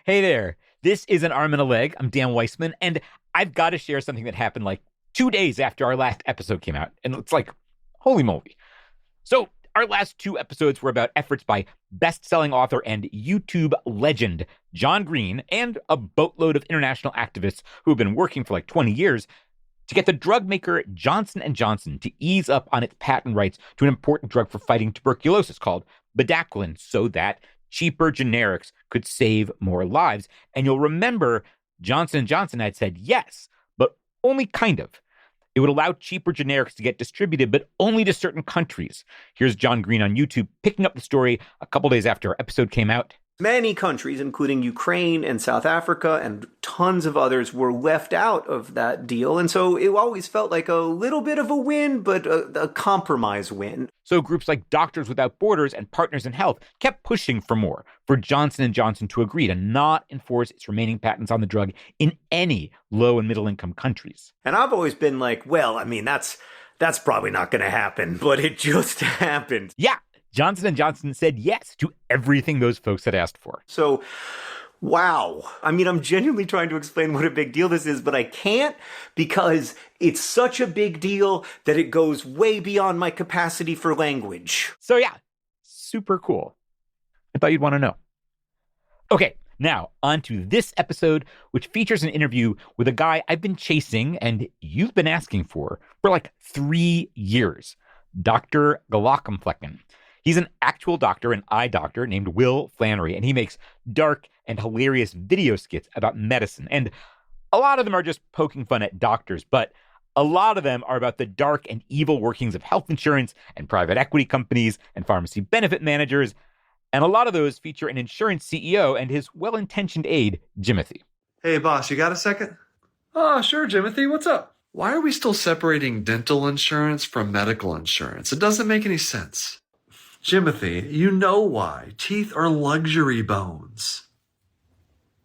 Hey there. This is An Arm and a Leg. I'm Dan Weissman, and I've got to share something that happened like 2 days after our last episode came out. And it's like, holy moly. So our last 2 episodes were about efforts by best-selling author and YouTube legend John Green and a boatload of international activists who have been working for like 20 years to get the drug maker Johnson & Johnson to ease up on its patent rights to an important drug for fighting tuberculosis called bedaquiline so that cheaper generics could save more lives. And you'll remember Johnson & Johnson had said yes, but only kind of. It would allow cheaper generics to get distributed, but only to certain countries. Here's John Green on YouTube picking up the story a couple days after our episode came out. Many countries, including Ukraine and South Africa and tons of others, were left out of that deal. And so it always felt like a little bit of a win, but a compromise win. So groups like Doctors Without Borders and Partners in Health kept pushing for more, for Johnson & Johnson to agree to not enforce its remaining patents on the drug in any low and middle income countries. And I've always been like, well, I mean, that's probably not going to happen, but it just happened. Yeah. Johnson & Johnson said yes to everything those folks had asked for. So, wow. I mean, I'm genuinely trying to explain what a big deal this is, but I can't because it's such a big deal that it goes way beyond my capacity for language. So yeah, super cool. I thought you'd want to know. Okay, now on to this episode, which features an interview with a guy I've been chasing and you've been asking for like 3 years, Dr. Glaucomflecken. He's an actual doctor, an eye doctor named Will Flanary, and he makes dark and hilarious video skits about medicine. And a lot of them are just poking fun at doctors, but a lot of them are about the dark and evil workings of health insurance and private equity companies and pharmacy benefit managers. And a lot of those feature an insurance CEO and his well-intentioned aide, Jimothy. Hey, boss, you got a second? Oh, sure, Jimothy. What's up? Why are we still separating dental insurance from medical insurance? It doesn't make any sense. Jimothy, you know why. Teeth are luxury bones.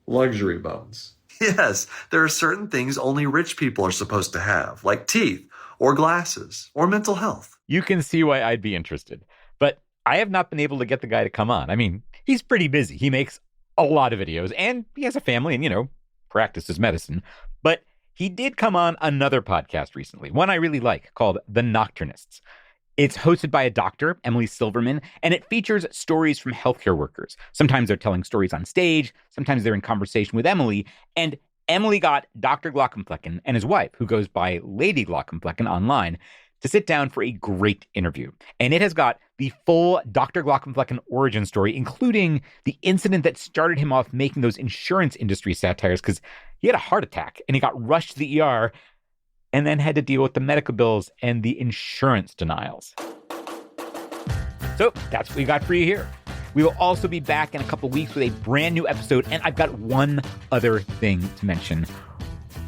Luxury bones. Yes, there are certain things only rich people are supposed to have, like teeth, or glasses, or mental health. You can see why I'd be interested. But I have not been able to get the guy to come on. I mean, he's pretty busy. He makes a lot of videos, and he has a family and, practices medicine. But he did come on another podcast recently, one I really like, called The Nocturnists. It's hosted by a doctor, Emily Silverman, and it features stories from healthcare workers. Sometimes they're telling stories on stage, sometimes they're in conversation with Emily, and Emily got Dr. Glaucomflecken and his wife, who goes by Lady Glaucomflecken online, to sit down for a great interview. And it has got the full Dr. Glaucomflecken origin story, including the incident that started him off making those insurance industry satires, because he had a heart attack and he got rushed to the ER and then had to deal with the medical bills and the insurance denials. So that's what we got for you here. We will also be back in a couple weeks with a brand new episode, and I've got one other thing to mention.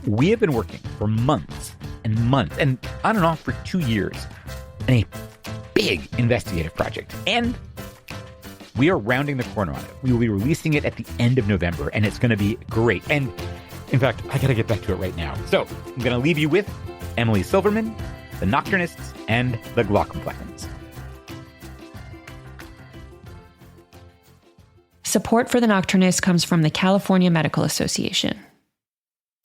We have been working for months and months, and on and off for 2 years, on a big investigative project, and we are rounding the corner on it. We will be releasing it at the end of November, and it's going to be great. And in fact, I got to get back to it right now. So I'm going to leave you with Emily Silverman, the Nocturnists, and the Glaucomfleckens. Support for the Nocturnists comes from the California Medical Association.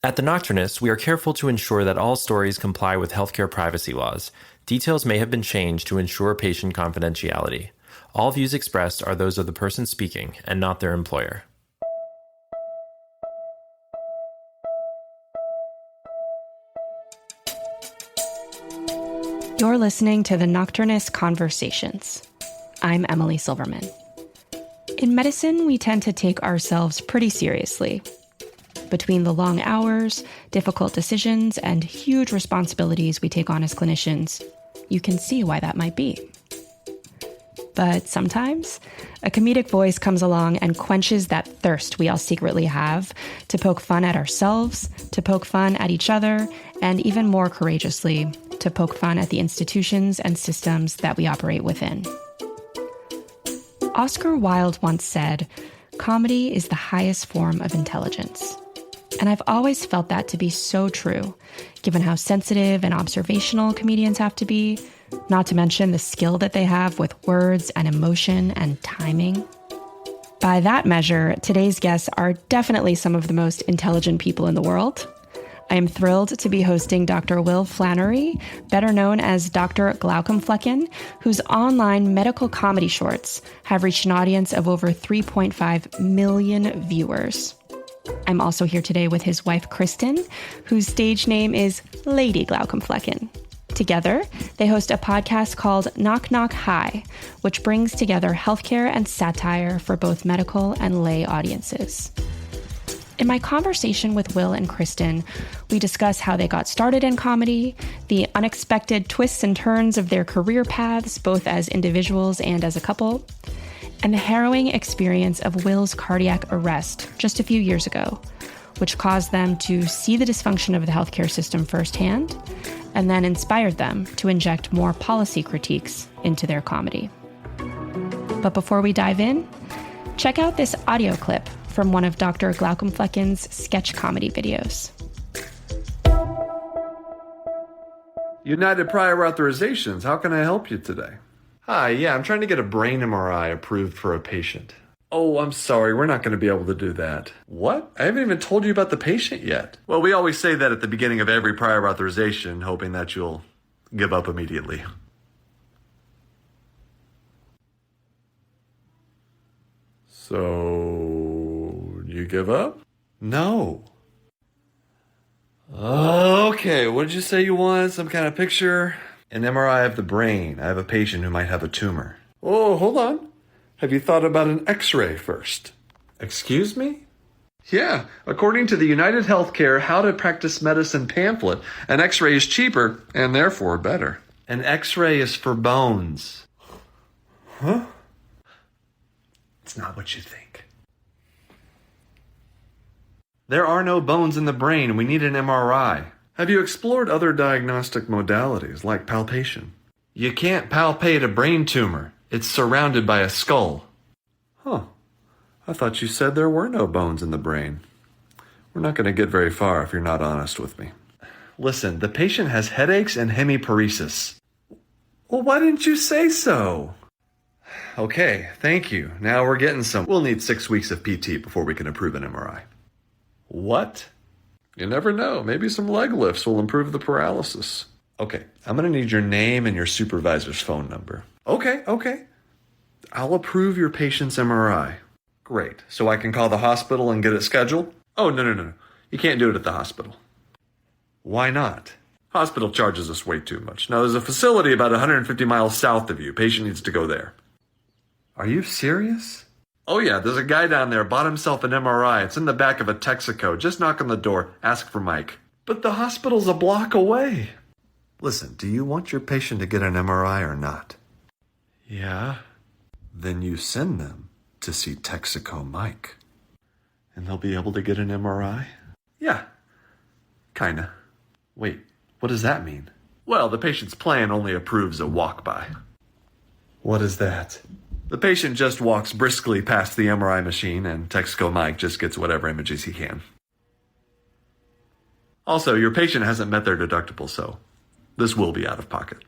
At the Nocturnists, we are careful to ensure that all stories comply with healthcare privacy laws. Details may have been changed to ensure patient confidentiality. All views expressed are those of the person speaking and not their employer. You're listening to the Nocturnist Conversations. I'm Emily Silverman. In medicine, we tend to take ourselves pretty seriously. Between the long hours, difficult decisions, and huge responsibilities we take on as clinicians, you can see why that might be. But sometimes, a comedic voice comes along and quenches that thirst we all secretly have to poke fun at ourselves, to poke fun at each other, and even more courageously, to poke fun at the institutions and systems that we operate within. Oscar Wilde once said, "Comedy is the highest form of intelligence." And I've always felt that to be so true, given how sensitive and observational comedians have to be, not to mention the skill that they have with words and emotion and timing. By that measure, today's guests are definitely some of the most intelligent people in the world. I am thrilled to be hosting Dr. Will Flanary, better known as Dr. Glaucomflecken, whose online medical comedy shorts have reached an audience of over 3.5 million viewers. I'm also here today with his wife, Kristin, whose stage name is Lady Glaucomflecken. Together, they host a podcast called Knock Knock Hi, which brings together healthcare and satire for both medical and lay audiences. In my conversation with Will and Kristin, we discuss how they got started in comedy, the unexpected twists and turns of their career paths, both as individuals and as a couple, and the harrowing experience of Will's cardiac arrest just a few years ago, which caused them to see the dysfunction of the healthcare system firsthand, and then inspired them to inject more policy critiques into their comedy. But before we dive in, check out this audio clip from one of Dr. Glaucomflecken's sketch comedy videos. United Prior Authorizations, how can I help you today? Hi, yeah, I'm trying to get a brain MRI approved for a patient. Oh, I'm sorry, we're not going to be able to do that. What? I haven't even told you about the patient yet. Well, we always say that at the beginning of every prior authorization, hoping that you'll give up immediately. So, you give up? No. Okay, what did you say you wanted? Some kind of picture? An MRI of the brain. I have a patient who might have a tumor. Oh, hold on. Have you thought about an X-ray first? Excuse me? Yeah, according to the United Healthcare How to Practice Medicine pamphlet, an X-ray is cheaper and therefore better. An X-ray is for bones. Huh? It's not what you think. There are no bones in the brain and we need an MRI. Have you explored other diagnostic modalities like palpation? You can't palpate a brain tumor. It's surrounded by a skull. Huh. I thought you said there were no bones in the brain. We're not going to get very far if you're not honest with me. Listen, the patient has headaches and hemiparesis. Well, why didn't you say so? Okay, thank you. Now we're getting some. We'll need 6 weeks of PT before we can approve an MRI. What? You never know. Maybe some leg lifts will improve the paralysis. Okay, I'm going to need your name and your supervisor's phone number. Okay. I'll approve your patient's MRI. Great. So I can call the hospital and get it scheduled? Oh, no. You can't do it at the hospital. Why not? Hospital charges us way too much. Now, there's a facility about 150 miles south of you. Patient needs to go there. Are you serious? Oh, yeah. There's a guy down there, bought himself an MRI. It's in the back of a Texaco. Just knock on the door. Ask for Mike. But the hospital's a block away. Listen, do you want your patient to get an MRI or not? Yeah. Then you send them to see Texaco Mike. And they'll be able to get an MRI? Yeah. Kinda. Wait, what does that mean? Well, the patient's plan only approves a walk-by. What is that? The patient just walks briskly past the MRI machine and Texaco Mike just gets whatever images he can. Also, your patient hasn't met their deductible, so this will be out of pocket.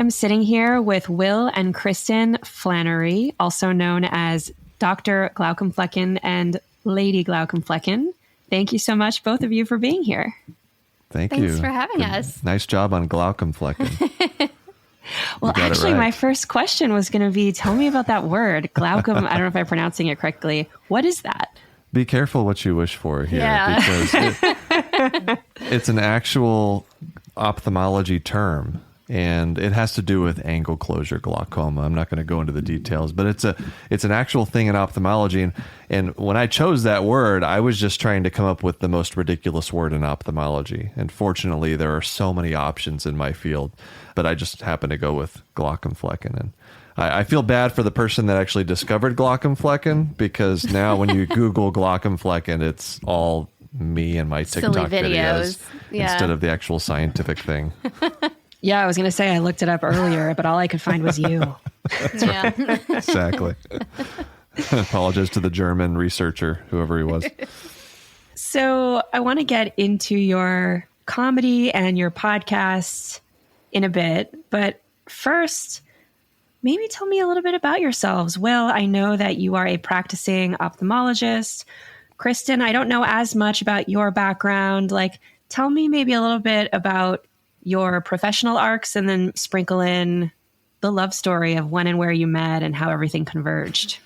Sitting here with Will and Kristin Flanary, also known as Dr. Glaucomflecken and Lady Glaucomflecken. Thank you so much, both of you, for being here. Thanks Thanks for having us. Nice job on Glaucomflecken. Well, actually, my first question was going to be, tell me about that word, glaucom. I don't know if I'm pronouncing it correctly. What is that? Be careful what you wish for here, Yeah. because it's an actual ophthalmology term. And it has to do with angle closure glaucoma. I'm not going to go into the details, but it's an actual thing in ophthalmology. And when I chose that word, I was just trying to come up with the most ridiculous word in ophthalmology. And fortunately, there are so many options in my field, but I just happened to go with Glaucomflecken. And I feel bad for the person that actually discovered Glaucomflecken, because now when you Google Glaucomflecken, it's all me and my TikTok videos instead of the actual scientific thing. Yeah, I was going to say I looked it up earlier, but all I could find was you. Yeah. Exactly. Apologize to the German researcher, whoever he was. So I want to get into your comedy and your podcast in a bit, but first, maybe tell me a little bit about yourselves. Will, I know that you are a practicing ophthalmologist. Kristin, I don't know as much about your background. Like, tell me maybe a little bit about your professional arcs, and then sprinkle in the love story of when and where you met and how everything converged.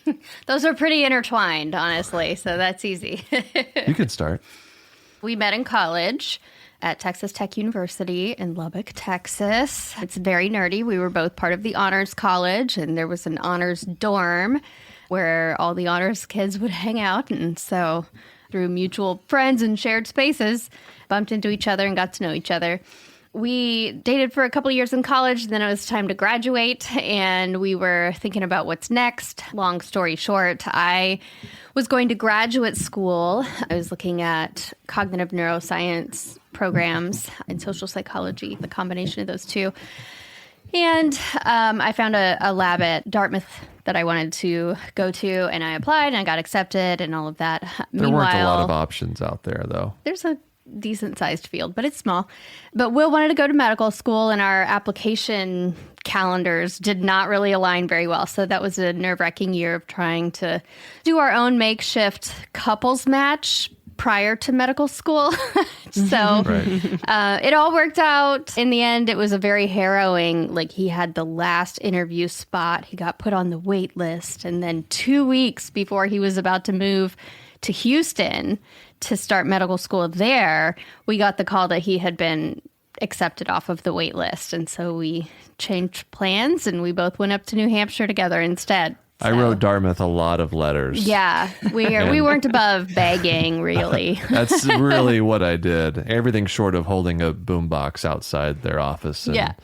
Those are pretty intertwined, honestly, so that's easy. You could start. We met in college at Texas Tech University in Lubbock, Texas. It's very nerdy. We were both part of the honors college, and there was an honors dorm where all the honors kids would hang out. And so through mutual friends and shared spaces, bumped into each other and got to know each other. We dated for a couple of years in college, then it was time to graduate, and we were thinking about what's next. Long story short, I was going to graduate school. I was looking at cognitive neuroscience programs and social psychology, the combination of those two. And I found a lab at Dartmouth that I wanted to go to, and I applied, and I got accepted, and all of that. There weren't a lot of options out there, though. There's a decent sized field, but it's small. But Will wanted to go to medical school, and our application calendars did not really align very well. So that was a nerve-wracking year of trying to do our own makeshift couples match prior to medical school. So it all worked out. In the end, it was a very harrowing, like he had the last interview spot. He got put on the wait list. And then 2 weeks before he was about to move to Houston to start medical school there, we got the call that he had been accepted off of the wait list. And so we changed plans, and we both went up to New Hampshire together instead. So, I wrote Dartmouth a lot of letters. Yeah, we weren't above begging, really. That's really what I did. Everything short of holding a boombox outside their office and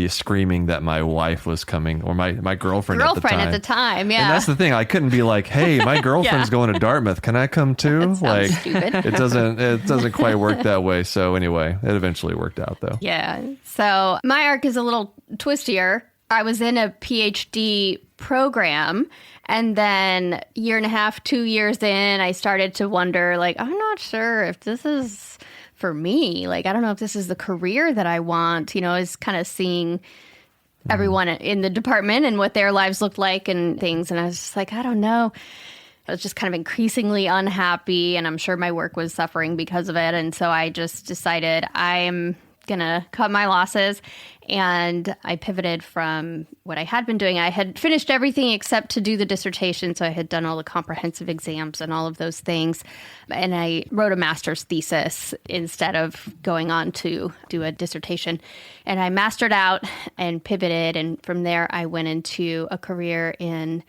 screaming that my wife was coming, or my girlfriend at the time. Yeah. And that's the thing. I couldn't be like, "Hey, my girlfriend's going to Dartmouth. Can I come too?" Like, stupid. it doesn't quite work that way. So anyway, it eventually worked out, though. Yeah. So my arc is a little twistier. I was in a PhD program, and then 1.5, 2 years in, I started to wonder, like, I'm not sure if this is for me. Like, I don't know if this is the career that I want. You know, I was kind of seeing everyone in the department and what their lives looked like and things. And I was just like, I don't know. I was just kind of increasingly unhappy, and I'm sure my work was suffering because of it. And so I just decided I'm going to cut my losses. And I pivoted from what I had been doing. I had finished everything except to do the dissertation. So I had done all the comprehensive exams and all of those things. And I wrote a master's thesis instead of going on to do a dissertation. And I mastered out and pivoted. And from there, I went into a career in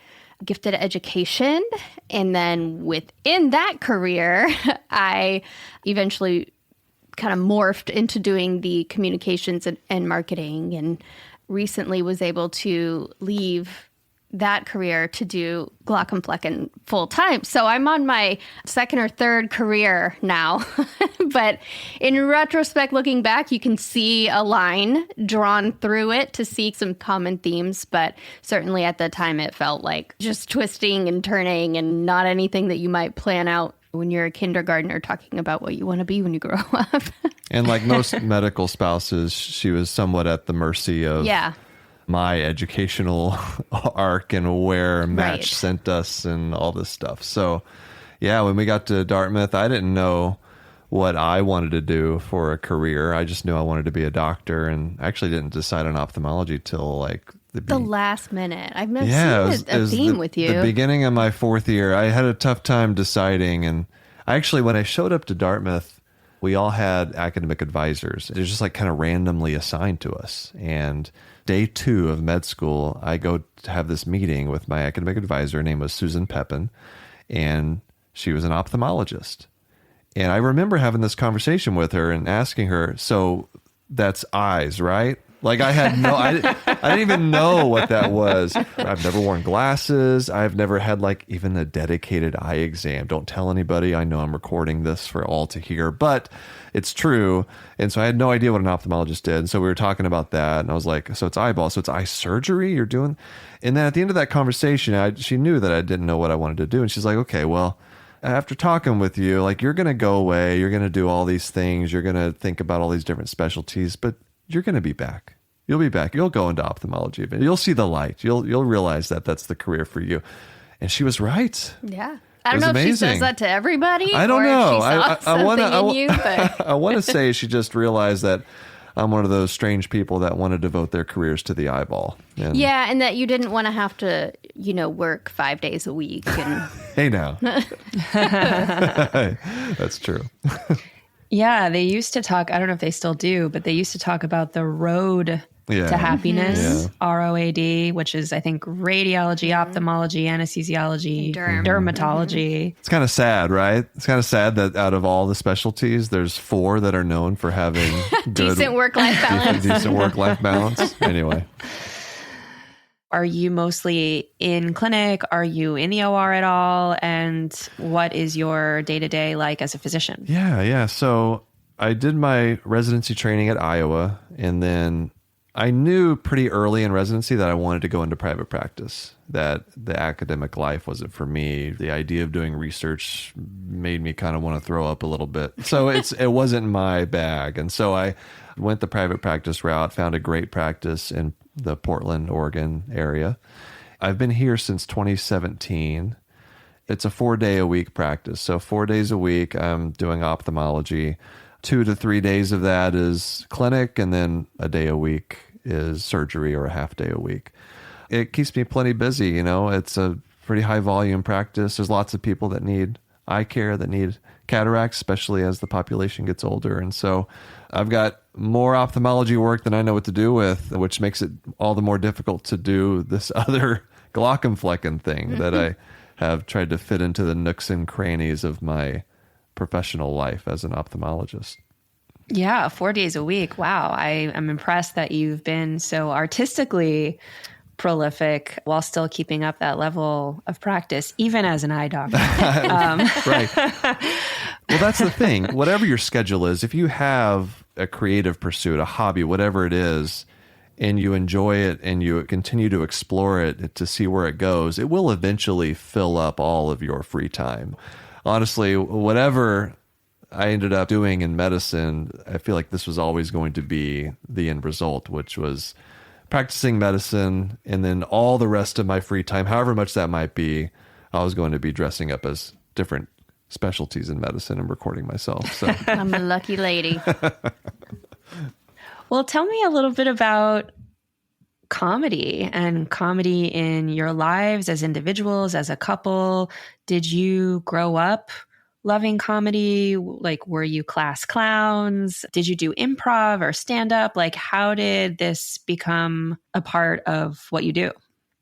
gifted education. And then within that career, I eventually kind of morphed into doing the communications and marketing, and recently was able to leave that career to do Glaucomflecken full time. So I'm on my second or third career now. But in retrospect, looking back, you can see a line drawn through it to see some common themes. But certainly at the time, it felt like just twisting and turning and not anything that you might plan out when you're a kindergartner talking about what you want to be when you grow up. And like most medical spouses, she was somewhat at the mercy of my educational arc and where Match sent us and all this stuff. So, yeah, when we got to Dartmouth, I didn't know what I wanted to do for a career. I just knew I wanted to be a doctor, and actually didn't decide on ophthalmology till like the last minute. I've never seen a theme with you. The beginning of my fourth year, I had a tough time deciding. And actually, when I showed up to Dartmouth, we all had academic advisors. They're just like kind of randomly assigned to us. And day 2 of med school, I go to have this meeting with my academic advisor. Her name was Susan Pepin, and she was an ophthalmologist. And I remember having this conversation with her and asking her, so that's eyes, right? Like I didn't even know what that was. I've never worn glasses. I've never had like even a dedicated eye exam. Don't tell anybody. I know I'm recording this for all to hear, but it's true. And so I had no idea what an ophthalmologist did. And so we were talking about that, and I was like, so it's eyeball, so it's eye surgery you're doing? And then at the end of that conversation, she knew that I didn't know what I wanted to do. And she's like, okay, well, after talking with you, like you're going to go away, you're going to do all these things, you're going to think about all these different specialties, but you're going to be back. You'll be back. You'll go into ophthalmology. You'll see the light. You'll realize that that's the career for you. And she was right. Yeah. I don't know if she says that to everybody. I don't know. I want to say she just realized that I'm one of those strange people that want to devote their careers to the eyeball. And yeah, and that you didn't want to have to, work 5 days a week. And hey, now. That's true. Yeah, they used to talk, I don't know if they still do, but they used to talk about the road to happiness, ROAD, which is, I think, radiology, ophthalmology, anesthesiology, dermatology. It's kind of sad, right? It's kind of sad that out of all the specialties, there's 4 that are known for having good, decent work-life balance. Decent work-life balance. Anyway. Are you mostly in clinic? Are you in the OR at all? And what is your day-to-day like as a physician? Yeah. So I did my residency training at Iowa, and then I knew pretty early in residency that I wanted to go into private practice, that the academic life wasn't for me. The idea of doing research made me kind of want to throw up a little bit. So it wasn't my bag. And so I went the private practice route, found a great practice in the Portland, Oregon area. I've been here since 2017. It's a 4-day-a-week practice. So 4 days a week, I'm doing ophthalmology. 2 to 3 days of that is clinic, and then a day a week is surgery, or a half day a week. It keeps me plenty busy. It's a pretty high volume practice. There's lots of people that need eye care, that need cataracts, especially as the population gets older. And so I've got more ophthalmology work than I know what to do with, which makes it all the more difficult to do this other Glaucomflecken thing that I have tried to fit into the nooks and crannies of my professional life as an ophthalmologist. Yeah, 4 days a week. Wow. I am impressed that you've been so artistically prolific while still keeping up that level of practice, even as an eye doctor. Right. Well, that's the thing. Whatever your schedule is, if you have a creative pursuit, a hobby, whatever it is, and you enjoy it and you continue to explore it to see where it goes, it will eventually fill up all of your free time. Honestly, whatever I ended up doing in medicine, I feel like this was always going to be the end result, which was practicing medicine, and then all the rest of my free time, however much that might be, I was going to be dressing up as different specialties in medicine and recording myself. So I'm a lucky lady. Well, tell me a little bit about comedy and comedy in your lives as individuals, as a couple. Did you grow up loving comedy? Like, were you class clowns? Did you do improv or stand up? Like, how did this become a part of what you do?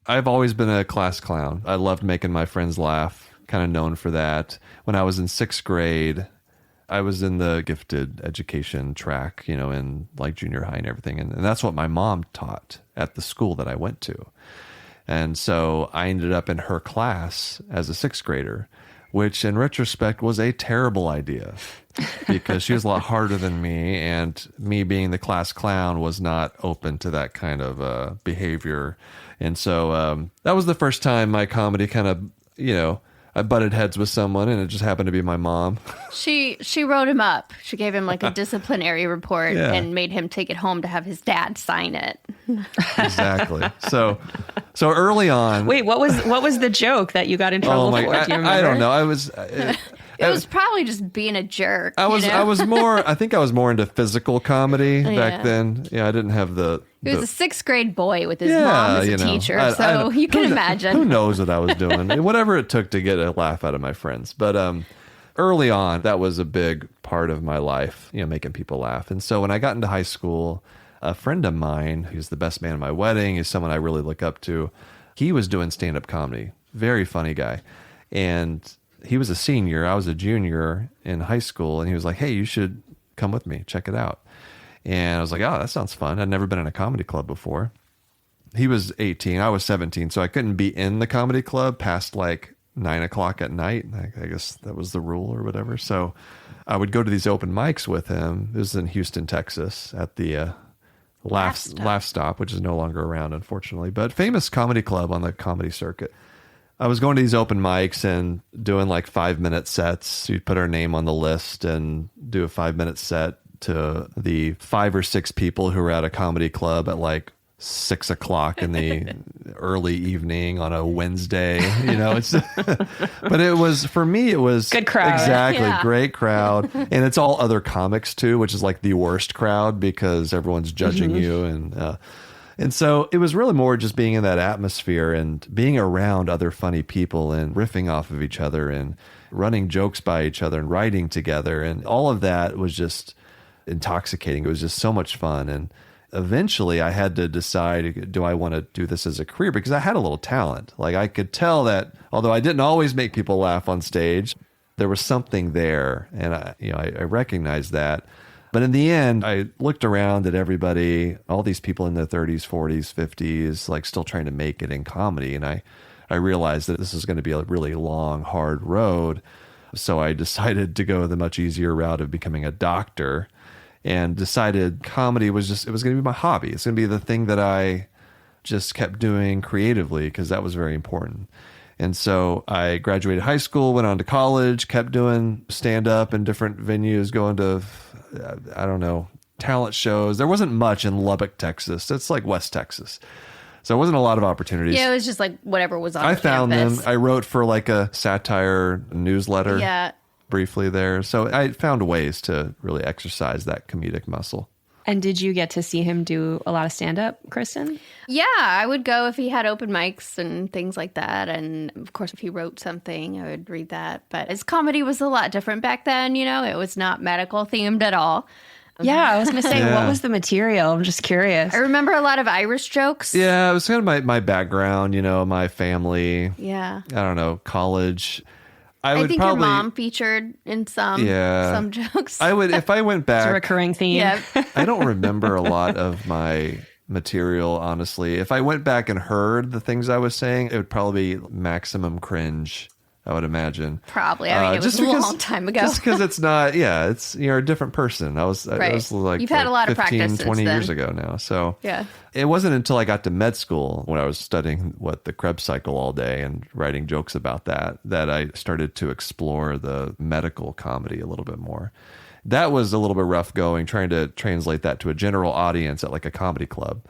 I've always been a class clown. I loved making my friends laugh, kind of known for that. When I was in 6th grade, I was in the gifted education track, in like junior high and everything. And that's what my mom taught at the school that I went to. And so I ended up in her class as a 6th grader, which in retrospect was a terrible idea because she was a lot harder than me, and me being the class clown was not open to that kind of behavior. And so that was the first time my comedy kind of, I butted heads with someone, and it just happened to be my mom. She wrote him up. She gave him like a disciplinary report and made him take it home to have his dad sign it. Exactly. So early on. Wait, what was the joke that you got in trouble for? Do you remember? I don't know. It was probably just being a jerk. I was more into physical comedy back then. Yeah, I didn't have He was a 6th grade boy with his mom as a teacher, so you can imagine. Who knows what I was doing? Whatever it took to get a laugh out of my friends. But early on, that was a big part of my life, making people laugh. And so when I got into high school, a friend of mine, who's the best man at my wedding, is someone I really look up to. He was doing stand-up comedy. Very funny guy. And he was a senior. I was a junior in high school. And he was like, hey, you should come with me. Check it out. And I was like, oh, that sounds fun. I'd never been in a comedy club before. He was 18, I was 17, so I couldn't be in the comedy club past like 9 o'clock at night. I guess that was the rule or whatever. So I would go to these open mics with him. This is in Houston, Texas, at the Laugh Stop, which is no longer around, unfortunately, but famous comedy club on the comedy circuit. I was going to these open mics and doing like 5-minute sets. You'd put our name on the list and do a 5-minute set to the 5 or 6 people who were at a comedy club at like 6 o'clock in the early evening on a Wednesday, it's, but it was, for me, it was good crowd. Exactly. Yeah. Great crowd. And it's all other comics too, which is like the worst crowd because everyone's judging you. And so it was really more just being in that atmosphere and being around other funny people and riffing off of each other and running jokes by each other and writing together. And all of that was just intoxicating. It was just so much fun. And eventually I had to decide, do I want to do this as a career? Because I had a little talent. Like I could tell that although I didn't always make people laugh on stage, there was something there. And I recognized that. But in the end, I looked around at everybody, all these people in their 30s, 40s, 50s, like still trying to make it in comedy. And I realized that this is going to be a really long, hard road. So I decided to go the much easier route of becoming a doctor. And decided comedy was it was going to be my hobby. It's going to be the thing that I just kept doing creatively because that was very important. And so I graduated high school, went on to college, kept doing stand-up in different venues, going to, talent shows. There wasn't much in Lubbock, Texas. It's like West Texas. So there wasn't a lot of opportunities. Yeah, it was just like whatever was on I the found campus. them. I wrote for like a satire newsletter. Yeah. Briefly there. So I found ways to really exercise that comedic muscle. And did you get to see him do a lot of stand-up, Kristin? Yeah, I would go if he had open mics and things like that. And of course, if he wrote something, I would read that. But his comedy was a lot different back then. It was not medical themed at all. Yeah, I was going to say, Yeah. what was the material? I'm just curious. I remember a lot of Irish jokes. Yeah, it was kind of my background, my family. Yeah. I don't know, college. I I would think probably, your mom featured in some jokes. I would, if I went It's a back, recurring theme. Yeah. I don't remember a lot of my material, honestly. If I went back and heard the things I was saying, it would probably be maximum cringe, I would imagine. Probably. I mean, it was Just a because- long time ago. Just because it's not, you're a different person. I was like, You've had a lot of 15, practice 20 since years then. ago now. So Yeah. it wasn't until I got to med school when I was studying the Krebs cycle all day and writing jokes about that I started to explore the medical comedy a little bit more. That was a little bit rough going, trying to translate that to a general audience at like a comedy club.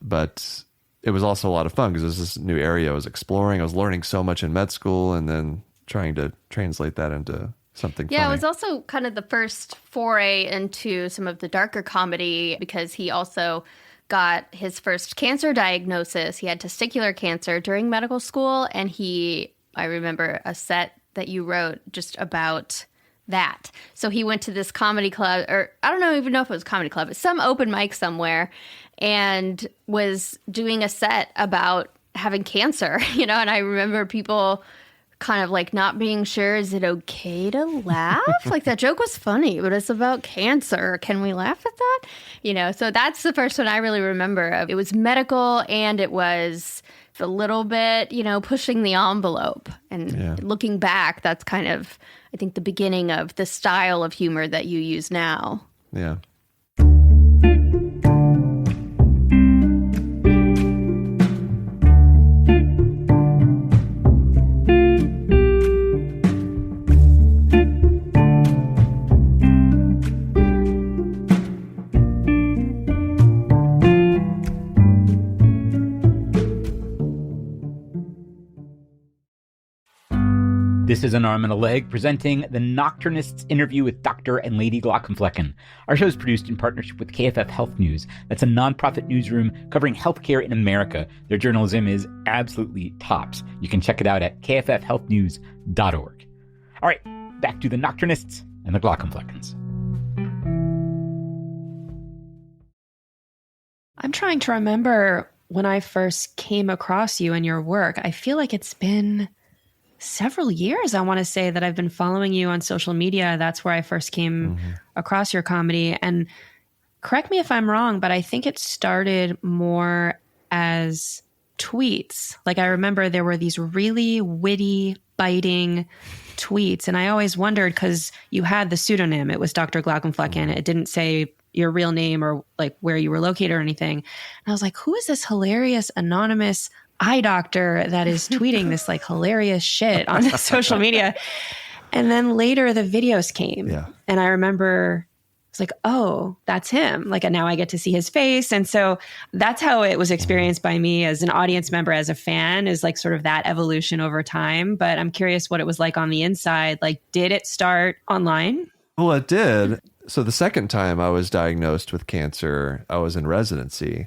But it was also a lot of fun because it was this new area I was exploring. I was learning so much in med school and then trying to translate that into something Yeah, funny. it was also kind of the first foray into some of the darker comedy because he also got his first cancer diagnosis. He had testicular cancer during medical school, and I remember a set that you wrote just about that. So he went to this comedy club, or I don't even know if it was a comedy club, but some open mic somewhere, and was doing a set about having cancer, and I remember people kind of like not being sure, is it okay to laugh? Like that joke was funny, but it's about cancer. Can we laugh at that? So that's the first one I really remember. It was medical and it was a little bit, pushing the envelope. And looking back, that's kind of, I think, the beginning of the style of humor that you use now. Yeah. This is An Arm and a Leg, presenting the Nocturnists interview with Dr. and Lady Glaucomflecken. Our show is produced in partnership with KFF Health News. That's a nonprofit newsroom covering healthcare in America. Their journalism is absolutely tops. You can check it out at kffhealthnews.org. All right, back to the Nocturnists and the Glaucomfleckens. I'm trying to remember when I first came across you and your work. I feel like it's been several years, I want to say, that I've been following you on social media. That's where I first came across your comedy. And correct me if I'm wrong, but I think it started more as tweets. Like I remember there were these really witty, biting tweets. And I always wondered, because you had the pseudonym, it was Dr. Glaucomflecken. It didn't say your real name or like where you were located or anything. And I was like, who is this hilarious anonymous eye doctor that is tweeting this like hilarious shit on social media? And then later the videos came. Yeah. And I remember it's like, oh, that's him. Like now I get to see his face. And so that's how it was experienced by me as an audience member, as a fan, is like sort of that evolution over time. But I'm curious what it was like on the inside. Like, did it start online? Well, it did. So the second time I was diagnosed with cancer, I was in residency.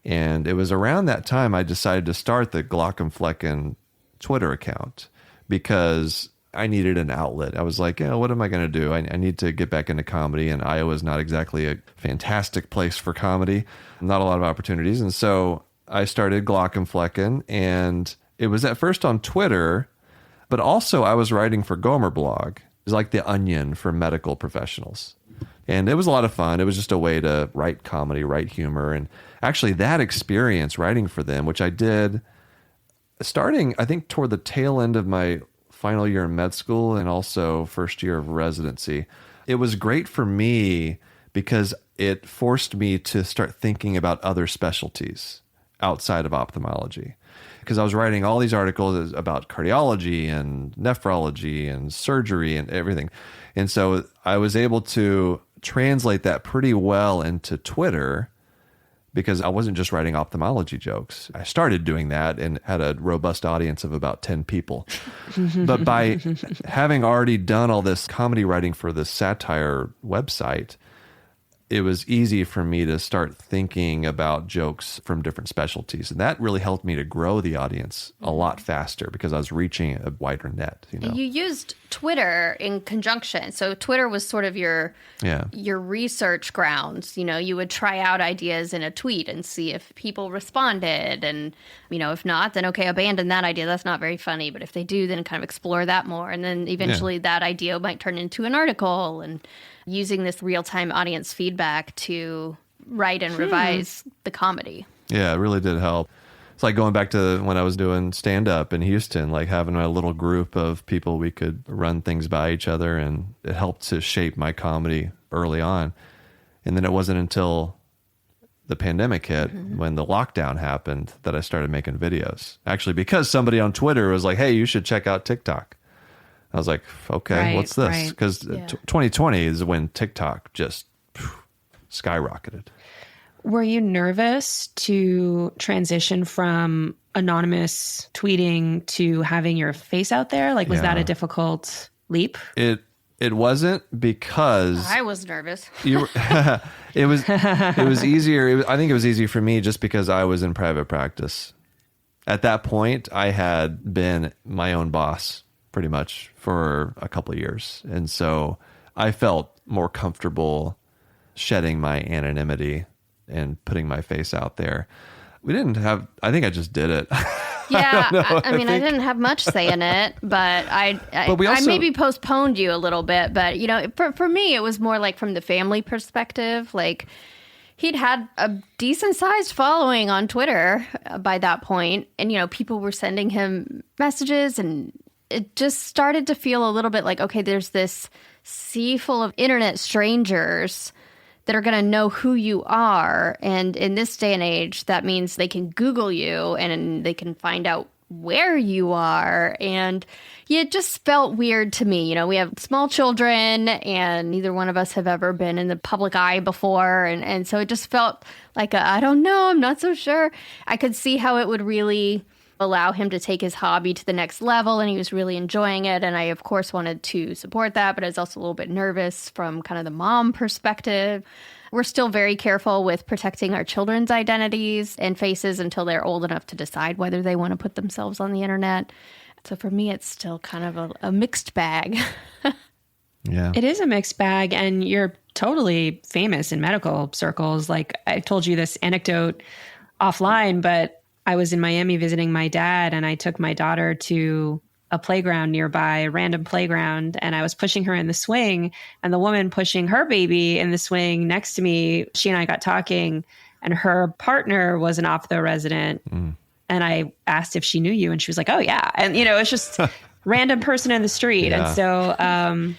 And it was around that time I decided to start the Glaucomflecken Twitter account because I needed an outlet. I was like, yeah, what am I going to do? I need to get back into comedy, and Iowa is not exactly a fantastic place for comedy. Not a lot of opportunities. And so I started Glaucomflecken, and it was at first on Twitter, but also I was writing for Gomer Blog. It was like the Onion for medical professionals. And it was a lot of fun. It was just a way to write comedy, write humor. And actually that experience writing for them, which I did starting, I think, toward the tail end of my final year in med school and also first year of residency. It was great for me because it forced me to start thinking about other specialties outside of ophthalmology. Because I was writing all these articles about cardiology and nephrology and surgery and everything. And so I was able to translate that pretty well into Twitter, because I wasn't just writing ophthalmology jokes. I started doing that and had a robust audience of about 10 people. But by having already done all this comedy writing for the satire website, it was easy for me to start thinking about jokes from different specialties. And that really helped me to grow the audience a lot faster because I was reaching a wider net. You used Twitter in conjunction. So Twitter was sort of your research grounds. You would try out ideas in a tweet and see if people responded. And, if not, then okay, abandon that idea. That's not very funny. But if they do, then kind of explore that more. And then eventually that idea might turn into an article, and using this real-time audience feedback to write and revise the comedy. Yeah, it really did help. It's like going back to when I was doing stand-up in Houston, like having a little group of people we could run things by each other, and it helped to shape my comedy early on. And then it wasn't until the pandemic hit, when the lockdown happened, that I started making videos. Actually, because somebody on Twitter was like, hey, you should check out TikTok. I was like, okay, what's this? Because 2020 is when TikTok just skyrocketed. Were you nervous to transition from anonymous tweeting to having your face out there? Like, was that a difficult leap? It wasn't, because I was nervous. It was easier. I think it was easier for me just because I was in private practice. At that point, I had been my own boss pretty much for a couple of years. And so I felt more comfortable shedding my anonymity and putting my face out there. I think I just did it. Yeah. I didn't have much say in it, but I maybe postponed you a little bit. But, for me, it was more like from the family perspective. Like, he'd had a decent sized following on Twitter by that point. And, people were sending him messages, and it just started to feel a little bit like, okay, there's this sea full of internet strangers that are going to know who you are. And in this day and age, that means they can Google you and they can find out where you are. And it just felt weird to me. We have small children, and neither one of us have ever been in the public eye before. And so it just felt like, I don't know, I'm not so sure. I could see how it would really allow him to take his hobby to the next level, and he was really enjoying it. And I, of course, wanted to support that, but I was also a little bit nervous from kind of the mom perspective. We're still very careful with protecting our children's identities and faces until they're old enough to decide whether they want to put themselves on the internet. So for me, it's still kind of a mixed bag. Yeah. It is a mixed bag, and you're totally famous in medical circles. Like, I told you this anecdote offline, but I was in Miami visiting my dad, and I took my daughter to a playground nearby, a random playground, and I was pushing her in the swing, and the woman pushing her baby in the swing next to me, she and I got talking, and her partner was an ophtho resident. And I asked if she knew you, and she was like, oh yeah. And it's just random person in the street. Yeah. And so,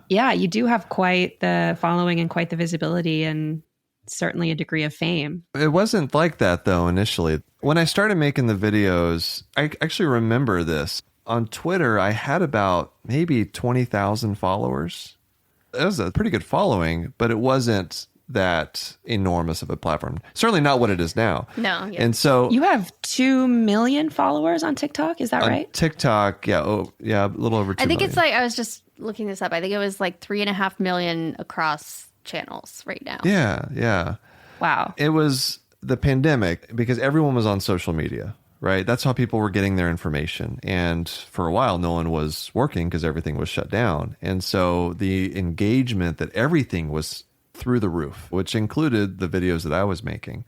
yeah, you do have quite the following and quite the visibility, and certainly a degree of fame. It wasn't like that though initially. When I started making the videos, I actually remember this. On Twitter, I had about maybe 20,000 followers. It was a pretty good following, but it wasn't that enormous of a platform. Certainly not what it is now. No. Yeah. And so You have 2 million followers on TikTok. Is that on right? TikTok, a little over 2 I think million. it's like, I was just looking this up. I think it was like 3.5 million across channels right now. Yeah. Wow. It was the pandemic because everyone was on social media, right? That's how people were getting their information. And for a while, no one was working because everything was shut down. And so the engagement that everything was through the roof, which included the videos that I was making.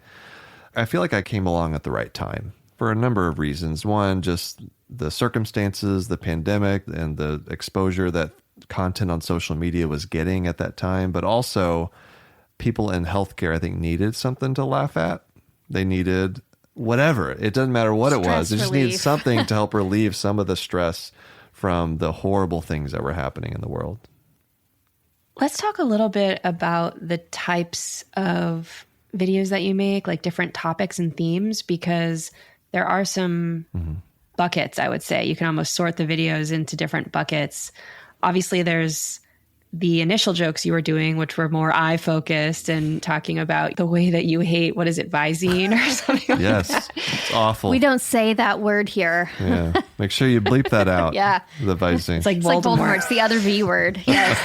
I feel like I came along at the right time for a number of reasons. One, just the circumstances, the pandemic, and the exposure that content on social media was getting at that time, but also people in healthcare, I think, needed something to laugh at. They needed whatever. It doesn't matter what it was. They just needed something to help relieve some of the stress from the horrible things that were happening in the world. Let's talk a little bit about the types of videos that you make, like different topics and themes, because there are some buckets, I would say. You can almost sort the videos into different buckets. Obviously, there's the initial jokes you were doing, which were more eye focused and talking about the way that you hate, what is it, Visine or something like Yes, that. it's awful. We don't say that word here. Yeah, make sure you bleep that out. Yeah. The Visine. It's like It's like Voldemort. Voldemort. It's the other V word. Yes.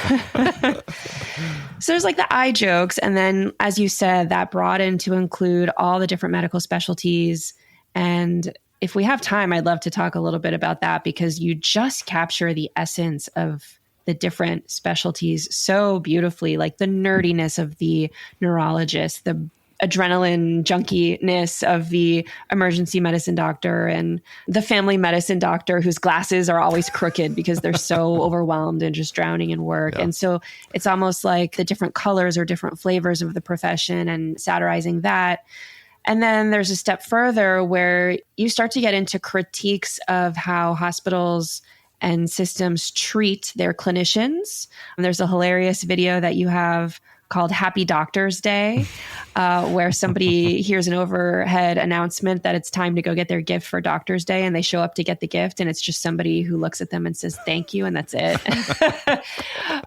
So there's like the eye jokes. And then, as you said, that broadened to include all the different medical specialties. And if we have time, I'd love to talk a little bit about that, because you just capture the essence of the different specialties so beautifully, like the nerdiness of the neurologist, the adrenaline junkiness of the emergency medicine doctor, and the family medicine doctor whose glasses are always crooked because they're so overwhelmed and just drowning in work. Yeah. And so it's almost like the different colors or different flavors of the profession and satirizing that. And then there's a step further where you start to get into critiques of how hospitals and systems treat their clinicians. And there's a hilarious video that you have called Happy Doctors Day, where somebody hears an overhead announcement that it's time to go get their gift for Doctors Day, and they show up to get the gift, and it's just somebody who looks at them and says, thank you, and that's it.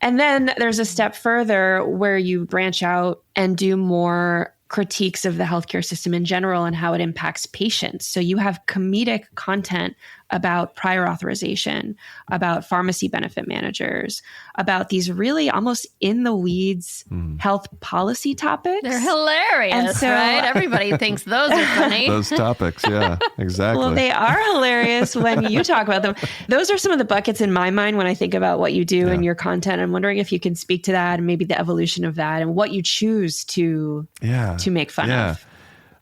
And then there's a step further where you branch out and do more critiques of the healthcare system in general and how it impacts patients. So you have comedic content about prior authorization, about pharmacy benefit managers, about these really almost in the weeds health policy topics. They're hilarious, And so- right? Everybody thinks those are funny. Those topics, yeah, exactly. Well, they are hilarious when you talk about them. Those are some of the buckets in my mind when I think about what you do and your content. I'm wondering if you can speak to that and maybe the evolution of that and what you choose to make fun of.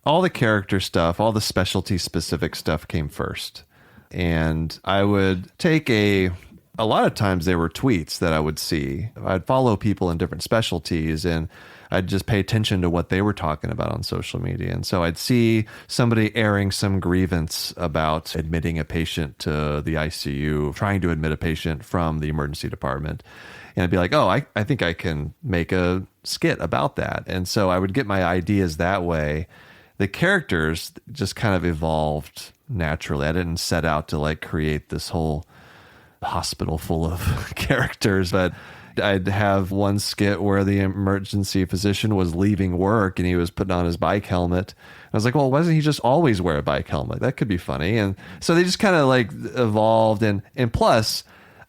All the character stuff, all the specialty specific stuff came first. And I would take a lot of times they were tweets that I would see. I'd follow people in different specialties and I'd just pay attention to what they were talking about on social media. And so I'd see somebody airing some grievance about admitting a patient to the ICU, trying to admit a patient from the emergency department. And I'd be like, oh, I think I can make a skit about that. And so I would get my ideas that way. The characters just kind of evolved naturally. I didn't set out to like create this whole hospital full of characters, but I'd have one skit where the emergency physician was leaving work and he was putting on his bike helmet. I was like, well, why doesn't he just always wear a bike helmet? That could be funny. And so they just kind of like evolved. And plus,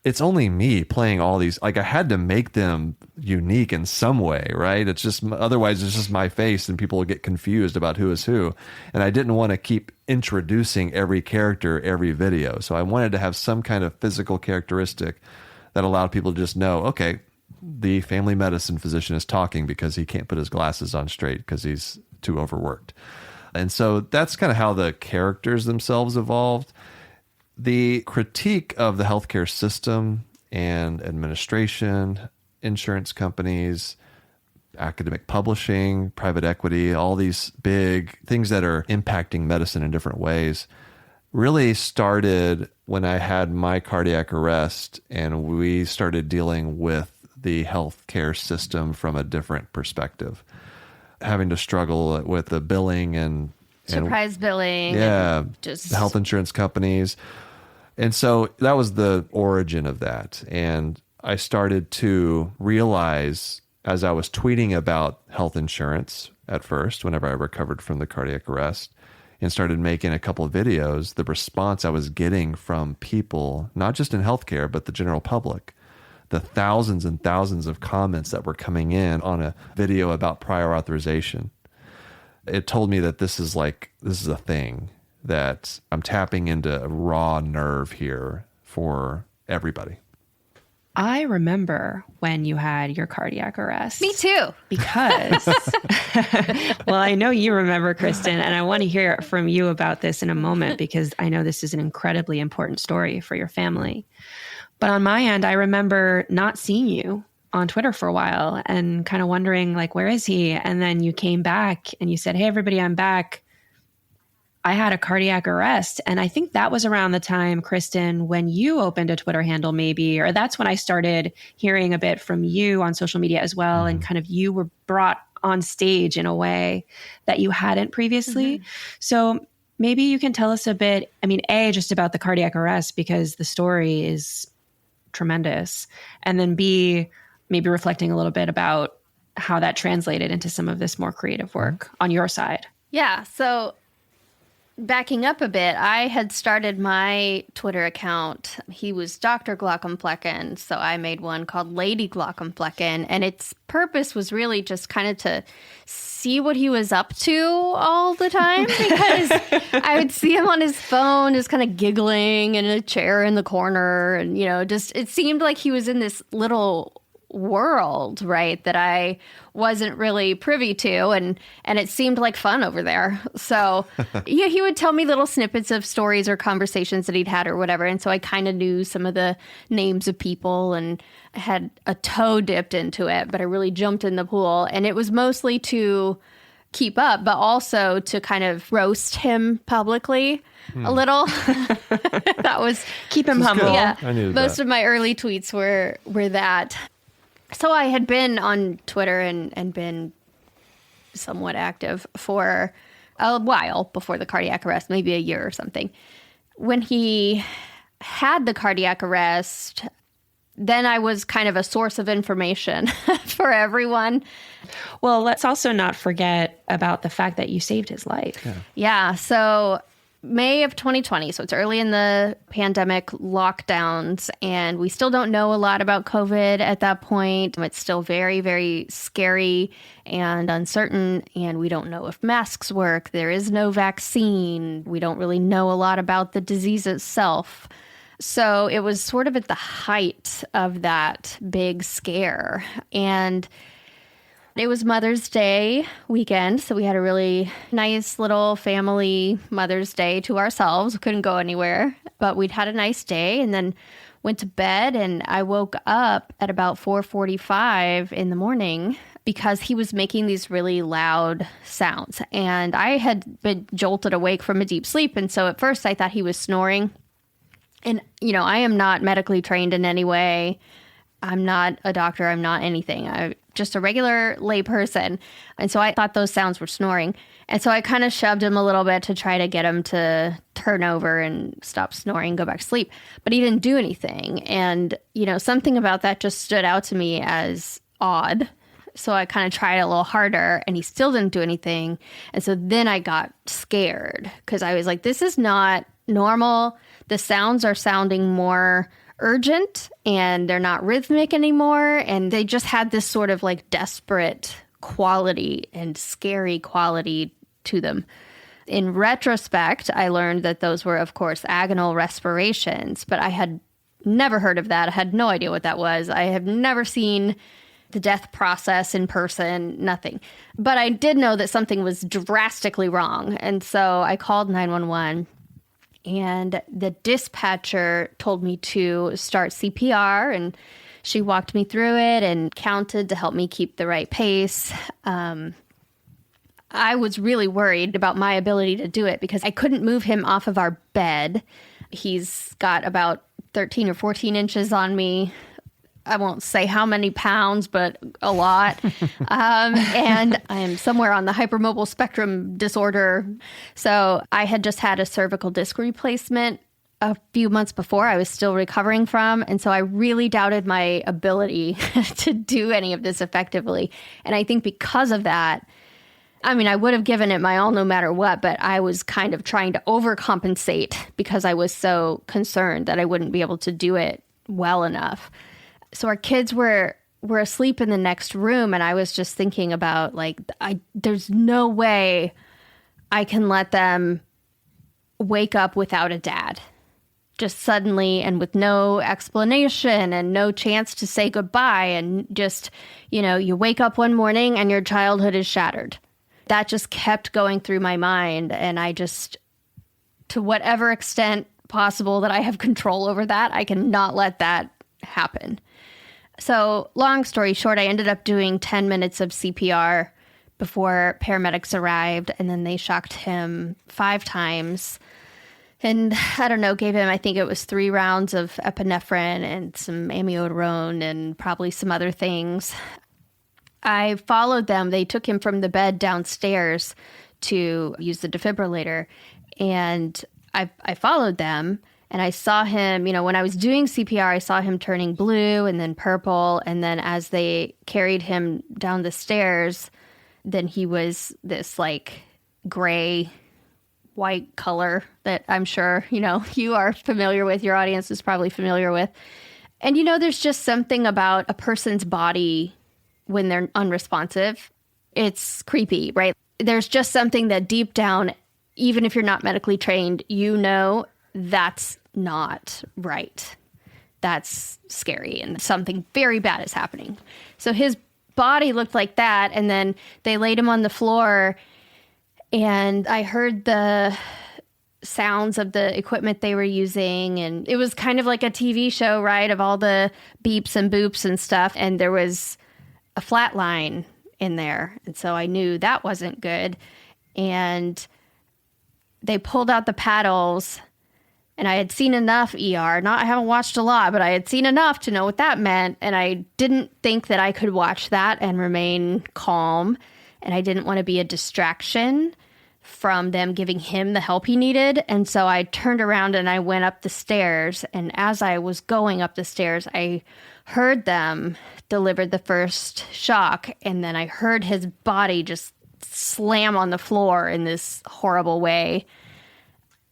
it's only me playing all these. Like I had to make them unique in some way, right? It's just, otherwise it's just my face and people will get confused about who is who. And I didn't want to keep introducing every character every video. So I wanted to have some kind of physical characteristic that allowed people to just know, okay, the family medicine physician is talking because he can't put his glasses on straight because he's too overworked. And so that's kind of how the characters themselves evolved. the critique of the healthcare system and administration, insurance companies, academic publishing, private equity, all these big things that are impacting medicine in different ways really started when I had my cardiac arrest and we started dealing with the healthcare system from a different perspective, having to struggle with the billing and Surprise billing. yeah, And just the health insurance companies. And so that was the origin of that. And I started to realize as I was tweeting about health insurance at first, whenever I recovered from the cardiac arrest, and started making a couple of videos, the response I was getting from people, not just in healthcare, but the general public, the thousands and thousands of comments that were coming in on a video about prior authorization. It told me that this is a thing, that I'm tapping into a raw nerve here for everybody. I remember when you had your cardiac arrest. Me too. Because, well, I know you remember, Kristin, and I want to hear from you about this in a moment because I know this is an incredibly important story for your family. But on my end, I remember not seeing you on Twitter for a while and kind of wondering, like, where is he? And then you came back and you said, hey, everybody, I'm back. I had a cardiac arrest. And I think that was around the time, Kristin, when you opened a Twitter handle maybe, or that's when I started hearing a bit from you on social media as well. And kind of you were brought on stage in a way that you hadn't previously. So maybe you can tell us a bit, I mean, A, just about the cardiac arrest, because the story is tremendous. And then B, maybe reflecting a little bit about how that translated into some of this more creative work on your side. Yeah. So backing up a bit, I had started my Twitter account. He was Dr. Glaucomflecken, so I made one called Lady Glaucomflecken, and its purpose was really just kind of to see what he was up to all the time, because I would see him on his phone just kind of giggling in a chair in the corner, and, you know, just it seemed like he was in this little world, right, that I wasn't really privy to, and it seemed like fun over there. So yeah, he would tell me little snippets of stories or conversations that he'd had or whatever, and so I kind of knew some of the names of people and had a toe dipped into it, but I really jumped in the pool, and it was mostly to keep up, but also to kind of roast him publicly a little. That was keep him humble. Yeah, I needed most that. of my early tweets were that. So I had been on Twitter and been somewhat active for a while before the cardiac arrest, maybe a year or something. When he had the cardiac arrest, then I was kind of a source of information for everyone. Well, let's also not forget about the fact that you saved his life. Yeah. So May of 2020, so it's early in the pandemic lockdowns, and we still don't know a lot about COVID at that point. It's still very, very scary and uncertain, and we don't know if masks work. There is no vaccine. We don't really know a lot about the disease itself. So it was sort of at the height of that big scare. And it was Mother's Day weekend, so we had a really nice little family Mother's Day to ourselves. We couldn't go anywhere, but we'd had a nice day and then went to bed, and I woke up at about 4:45 in the morning because he was making these really loud sounds. And I had been jolted awake from a deep sleep, and so at first I thought he was snoring. And, you know, I am not medically trained in any way. I'm not a doctor. I'm not anything. I'm just a regular lay person. And so I thought those sounds were snoring. And so I kind of shoved him a little bit to try to get him to turn over and stop snoring, go back to sleep. But he didn't do anything. And, you know, something about that just stood out to me as odd. So I kind of tried a little harder, and he still didn't do anything. And so then I got scared because I was like, this is not normal. The sounds are sounding more urgent, and they're not rhythmic anymore, and they just had this sort of like desperate quality and scary quality to them. In retrospect, I learned that those were, of course, agonal respirations, but I had never heard of that. I had no idea what that was. I have never seen the death process in person, nothing. But I did know that something was drastically wrong, and so I called 911. And the dispatcher told me to start CPR, and she walked me through it and counted to help me keep the right pace. I was really worried about my ability to do it because I couldn't move him off of our bed. He's got about 13 or 14 inches on me. I won't say how many pounds, but a lot. And I am somewhere on the hypermobile spectrum disorder. So I had just had a cervical disc replacement a few months before I was still recovering from. And so I really doubted my ability to do any of this effectively. And I think because of that, I mean, I would have given it my all no matter what, but I was kind of trying to overcompensate because I was so concerned that I wouldn't be able to do it well enough. So our kids were asleep in the next room, and I was just thinking about, like, there's no way I can let them wake up without a dad. Just suddenly and with no explanation and no chance to say goodbye. And just, you wake up one morning and your childhood is shattered. That just kept going through my mind. And I just, to whatever extent possible that I have control over that, I cannot let that happen. So long story short, I ended up doing 10 minutes of CPR before paramedics arrived, and then they shocked him 5 times. And I don't know, gave him, I think it was 3 rounds of epinephrine and some amiodarone and probably some other things. I followed them. They took him from the bed downstairs to use the defibrillator. And I followed them. And I saw him, when I was doing CPR, I saw him turning blue and then purple. And then as they carried him down the stairs, then he was this like gray, white color that I'm sure, you are familiar with, your audience is probably familiar with. And, there's just something about a person's body when they're unresponsive. It's creepy, right? There's just something that deep down, even if you're not medically trained, that's not right. That's scary and something very bad is happening. So his body looked like that. And then they laid him on the floor and I heard the sounds of the equipment they were using. And it was kind of like a TV show, right? Of all the beeps and boops and stuff. And there was a flat line in there. And so I knew that wasn't good. And they pulled out the paddles. And I had seen enough ER. I haven't watched a lot, but I had seen enough to know what that meant. And I didn't think that I could watch that and remain calm. And I didn't want to be a distraction from them giving him the help he needed. And so I turned around and I went up the stairs. And as I was going up the stairs, I heard them deliver the first shock. And then I heard his body just slam on the floor in this horrible way.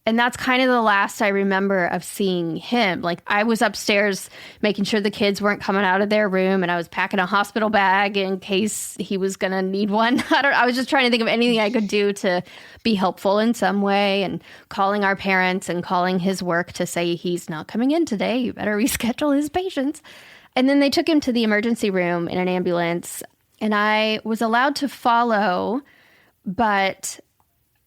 And that's kind of the last I remember of seeing him. Like, I was upstairs making sure the kids weren't coming out of their room, and I was packing a hospital bag in case he was going to need one. I was just trying to think of anything I could do to be helpful in some way, and calling our parents and calling his work to say he's not coming in today. You better reschedule his patients. And then they took him to the emergency room in an ambulance, and I was allowed to follow, but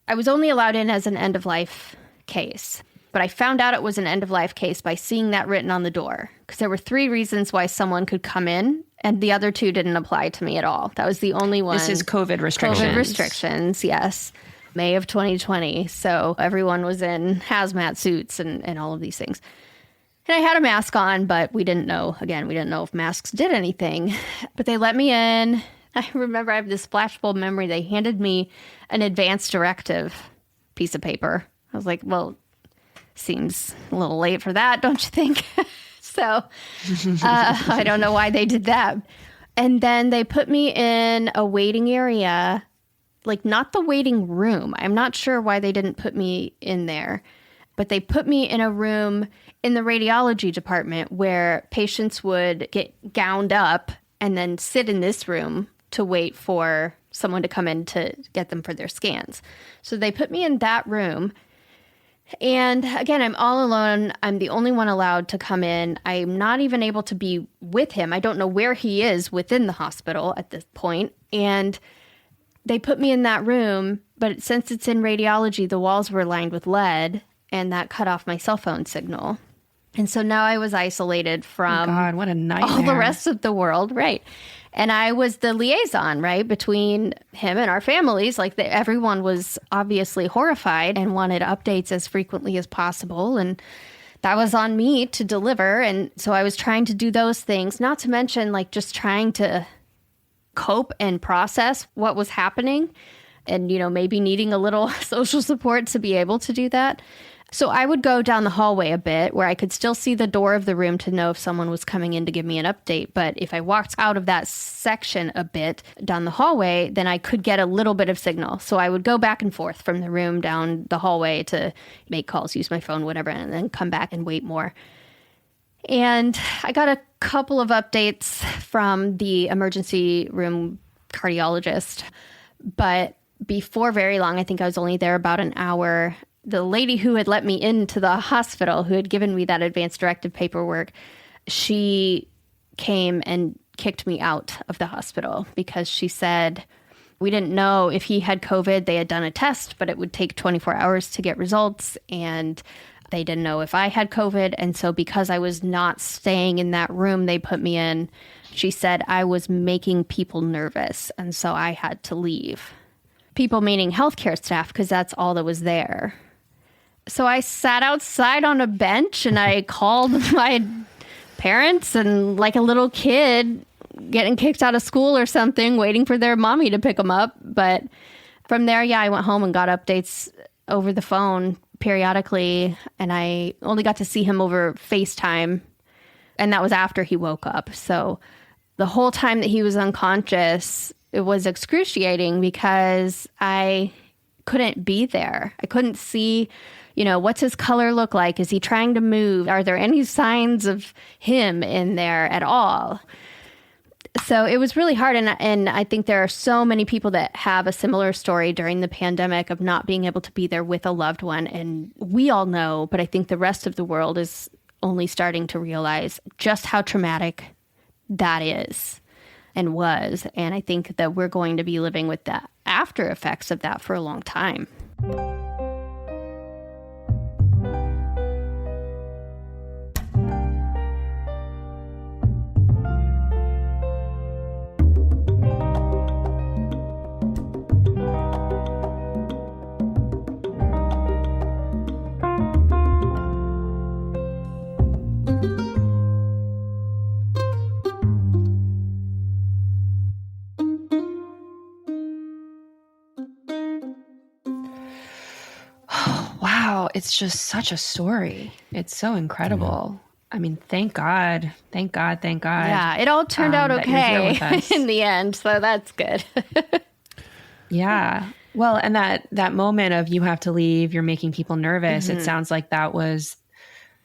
I was only allowed in as an end-of-life case. But I found out it was an end-of-life case by seeing that written on the door, because there were 3 reasons why someone could come in, and the other 2 didn't apply to me at all. That was the only one. This is COVID restrictions. COVID restrictions, yes. May of 2020. So everyone was in hazmat suits and all of these things. And I had a mask on, but we didn't know if masks did anything. But they let me in. I remember I have this flashbulb memory. They handed me an advance directive piece of paper. I was like, well, seems a little late for that, don't you think? So I don't know why they did that. And then they put me in a waiting area, like not the waiting room. I'm not sure why they didn't put me in there, but they put me in a room in the radiology department where patients would get gowned up and then sit in this room to wait for someone to come in to get them for their scans. So they put me in that room. And again, I'm all alone. I'm the only one allowed to come in. I'm not even able to be with him. I don't know where he is within the hospital at this point. And they put me in that room, but since it's in radiology, the walls were lined with lead. and that cut off my cell phone signal. And so now I was isolated from God, what a nightmare. all the rest of the world, right? And I was the liaison, right, between him and our families. Like, everyone was obviously horrified and wanted updates as frequently as possible. And that was on me to deliver. And so I was trying to do those things, not to mention like just trying to cope and process what was happening and, maybe needing a little social support to be able to do that. So I would go down the hallway a bit where I could still see the door of the room to know if someone was coming in to give me an update. But if I walked out of that section a bit down the hallway, then I could get a little bit of signal. So I would go back and forth from the room down the hallway to make calls, use my phone, whatever, and then come back and wait more. And I got a couple of updates from the emergency room cardiologist. But before very long, I think I was only there about an hour, the lady who had let me into the hospital, who had given me that advance directive paperwork, she came and kicked me out of the hospital because she said, we didn't know if he had COVID. They had done a test, but it would take 24 hours to get results. And they didn't know if I had COVID. And so because I was not staying in that room they put me in, she said I was making people nervous. And so I had to leave. People meaning healthcare staff, because that's all that was there. So I sat outside on a bench and I called my parents, and like a little kid getting kicked out of school or something, waiting for their mommy to pick them up. But from there, I went home and got updates over the phone periodically. And I only got to see him over FaceTime. And that was after he woke up. So the whole time that he was unconscious, it was excruciating because I couldn't be there. I couldn't see, what's his color look like? Is he trying to move? Are there any signs of him in there at all? So it was really hard. And I think there are so many people that have a similar story during the pandemic of not being able to be there with a loved one. And we all know, but I think the rest of the world is only starting to realize just how traumatic that is and was. And I think that we're going to be living with the after effects of that for a long time. It's just such a story. It's so incredible. I mean, thank God. Yeah, it all turned out okay in the end, so that's good. Yeah. Well, and that moment of you have to leave, you're making people nervous. It sounds like that was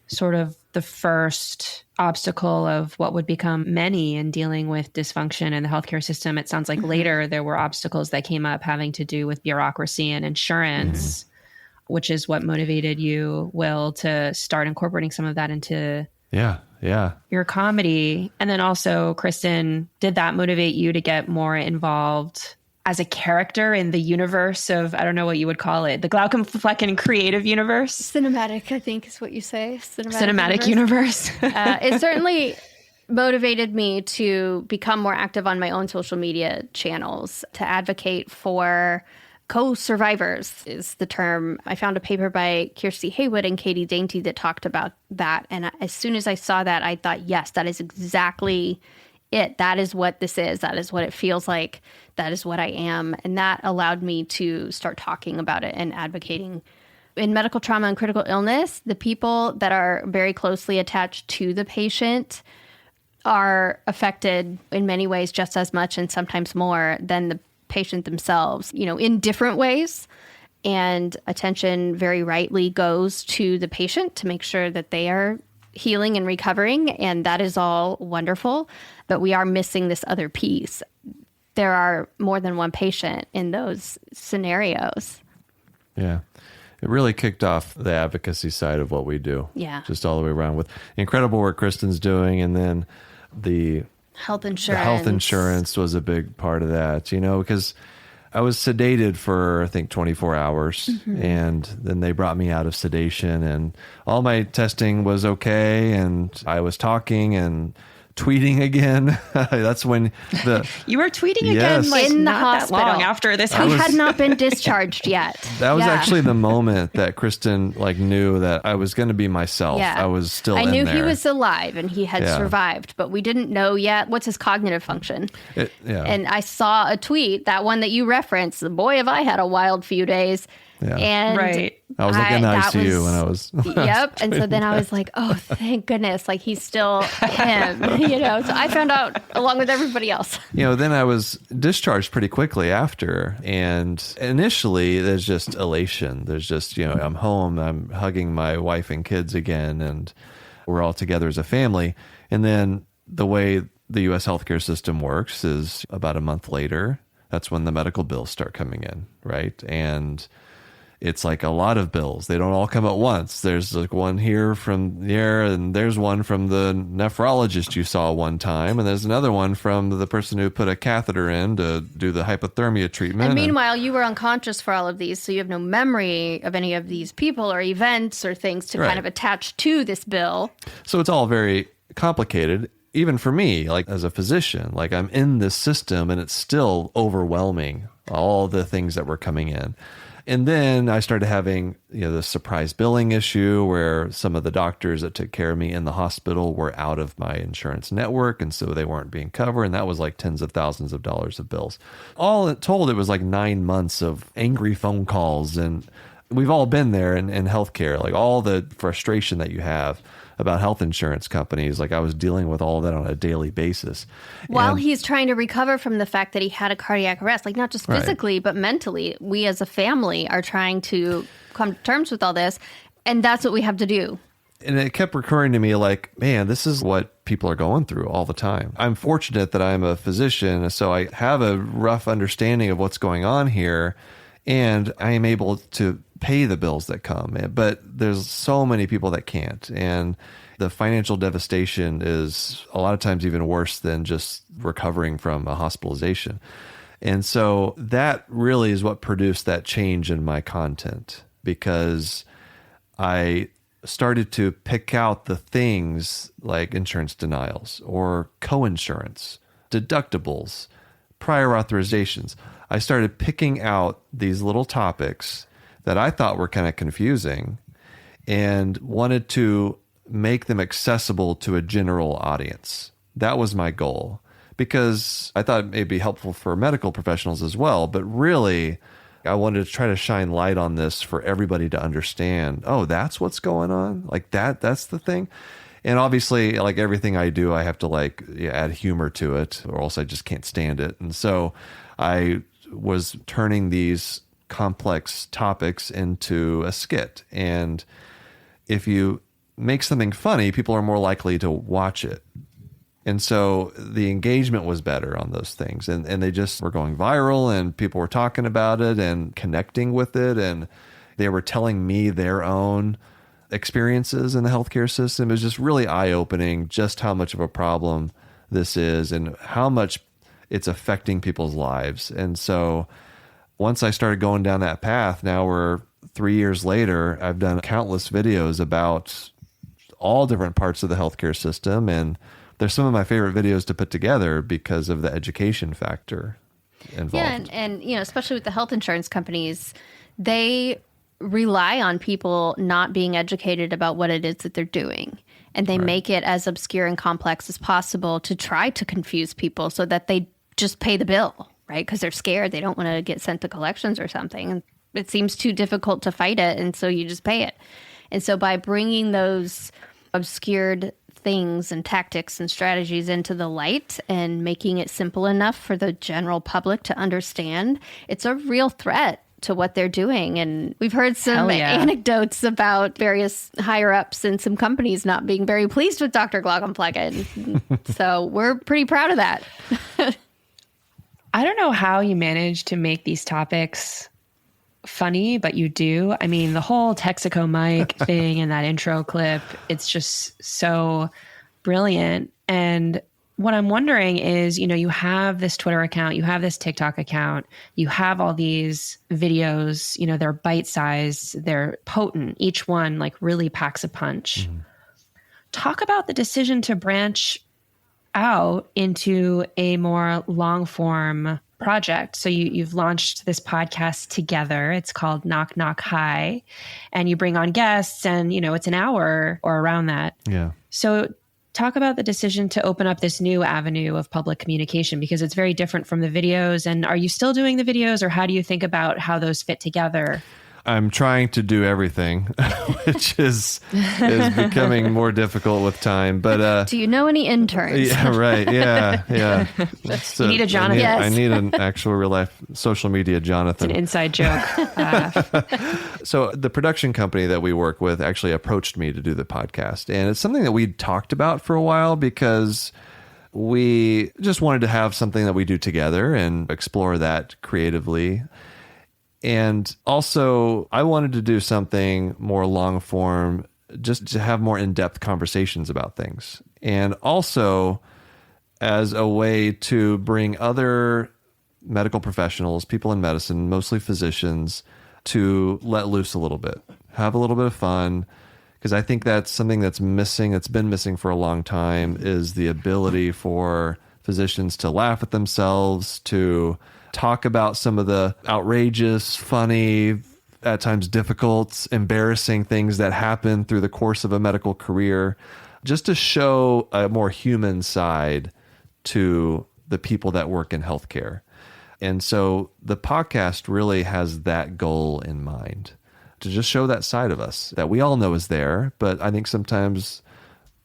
sort of the first obstacle of what would become many in dealing with dysfunction in the healthcare system. It sounds like later there were obstacles that came up having to do with bureaucracy and insurance, which is what motivated you, Will, to start incorporating some of that into your comedy. And then also, Kristin, did that motivate you to get more involved as a character in the universe of, I don't know what you would call it, the Glaucomflecken creative universe? Cinematic, I think is what you say. Cinematic universe. It certainly motivated me to become more active on my own social media channels, to advocate for co-survivors is the term. I found a paper by Kirsty Haywood and Katie Dainty that talked about that. And as soon as I saw that, I thought, yes, that is exactly it. That is what this is. That is what it feels like. That is what I am. And that allowed me to start talking about it and advocating. In medical trauma and critical illness, the people that are very closely attached to the patient are affected in many ways just as much and sometimes more than the patient themselves, in different ways. And attention very rightly goes to the patient to make sure that they are healing and recovering. And that is all wonderful. But we are missing this other piece. There are more than one patient in those scenarios. Yeah. It really kicked off the advocacy side of what we do. Yeah. Just all the way around with incredible work Kristin's doing. And then the health insurance. The health insurance was a big part of that, because I was sedated for, I think, 24 hours. And then they brought me out of sedation, and all my testing was okay. And I was talking and tweeting again. That's when You were tweeting Yes. again, like In the not that hospital. long after this He happened. had not been discharged yet. that was Yeah. actually the moment that Kristin like knew that I was going to be myself. Yeah. I was still I in knew there. he was alive and he had Yeah. survived, but we didn't know yet what's his cognitive function. Yeah. And I saw a tweet, that one that you referenced. Boy, have I had a wild few days. Yeah. And Right. I was like in that ICU when I was. Yep. And so then I was like, oh, thank goodness. Like he's still him, So I found out along with everybody else. Then I was discharged pretty quickly after. And initially, there's just elation. There's just, I'm home, I'm hugging my wife and kids again, and we're all together as a family. And then the way the U.S. healthcare system works is about a month later, that's when the medical bills start coming in, right? And it's like a lot of bills. They don't all come at once. There's like one here from there, and there's one from the nephrologist you saw one time, and there's another one from the person who put a catheter in to do the hypothermia treatment. And meanwhile, you were unconscious for all of these, so you have no memory of any of these people or events or things to Right. kind of attach to this bill. So it's all very complicated, even for me, like as a physician. Like I'm in this system, and it's still overwhelming, all the things that were coming in. And then I started having, the surprise billing issue where some of the doctors that took care of me in the hospital were out of my insurance network, and so they weren't being covered. And that was like tens of thousands of dollars of bills. All told, it was like 9 months of angry phone calls. And we've all been there in healthcare, like all the frustration that you have about health insurance companies. Like I was dealing with all of that on a daily basis. While And- he's trying to recover from the fact that he had a cardiac arrest, like not just Right. physically, but mentally, we as a family are trying to come to terms with all this. And that's what we have to do. And it kept recurring to me like, man, this is what people are going through all the time. I'm fortunate that I'm a physician, so I have a rough understanding of what's going on here, and I am able to pay the bills that come. But there's so many people that can't. And the financial devastation is a lot of times even worse than just recovering from a hospitalization. And so that really is what produced that change in my content, because I started to pick out the things like insurance denials or coinsurance, deductibles, prior authorizations. I started picking out these little topics that I thought were kind of confusing and wanted to make them accessible to a general audience. That was my goal, because I thought it may be helpful for medical professionals as well. But really, I wanted to try to shine light on this for everybody to understand. Oh, that's what's going on? Like that's the thing? And obviously, like everything I do, I have to add humor to it, or else I just can't stand it. And so I was turning these complex topics into a skit. And if you make something funny, people are more likely to watch it. And so the engagement was better on those things. And they just were going viral, and people were talking about it and connecting with it. And they were telling me their own experiences in the healthcare system. It was just really eye-opening just how much of a problem this is and how much it's affecting people's lives. And so once I started going down that path, now we're 3 years later, I've done countless videos about all different parts of the healthcare system. And they're some of my favorite videos to put together because of the education factor involved. Yeah, and especially with the health insurance companies, they rely on people not being educated about what it is that they're doing. And they make it as obscure and complex as possible to try to confuse people so that they just pay the bill, right? Because they're scared. They don't want to get sent to collections or something. And it seems too difficult to fight it, and so you just pay it. And so by bringing those obscured things and tactics and strategies into the light and making it simple enough for the general public to understand, it's a real threat to what they're doing. And we've heard some anecdotes about various higher ups in some companies not being very pleased with Dr. Glaucomflecken. So we're pretty proud of that. I don't know how you manage to make these topics funny, but you do. I mean, the whole Texaco mic thing in that intro clip, it's just so brilliant. And what I'm wondering is, you have this Twitter account, you have this TikTok account, you have all these videos, they're bite-sized, they're potent. Each one like really packs a punch. Mm-hmm. Talk about the decision to branch out into a more long-form project. So you've launched this podcast together. It's called Knock Knock Hi, and you bring on guests, and it's an hour or around that. Yeah. So talk about the decision to open up this new avenue of public communication, because it's very different from the videos. And are you still doing the videos, or how do you think about how those fit together? I'm trying to do everything, which is becoming more difficult with time. But do you know any interns? Yeah, right. Yeah. You need a Jonathan. I need an actual real life social media Jonathan. It's an inside joke. So the production company that we work with actually approached me to do the podcast, and it's something that we'd talked about for a while because we just wanted to have something that we do together and explore that creatively. And also, I wanted to do something more long form, just to have more in-depth conversations about things. And also, as a way to bring other medical professionals, people in medicine, mostly physicians, to let loose a little bit, have a little bit of fun. Because I think that's something that's missing, that's been missing for a long time, is the ability for physicians to laugh at themselves, to talk about some of the outrageous, funny, at times difficult, embarrassing things that happen through the course of a medical career, just to show a more human side to the people that work in healthcare. And so the podcast really has that goal in mind, to just show that side of us that we all know is there, but I think sometimes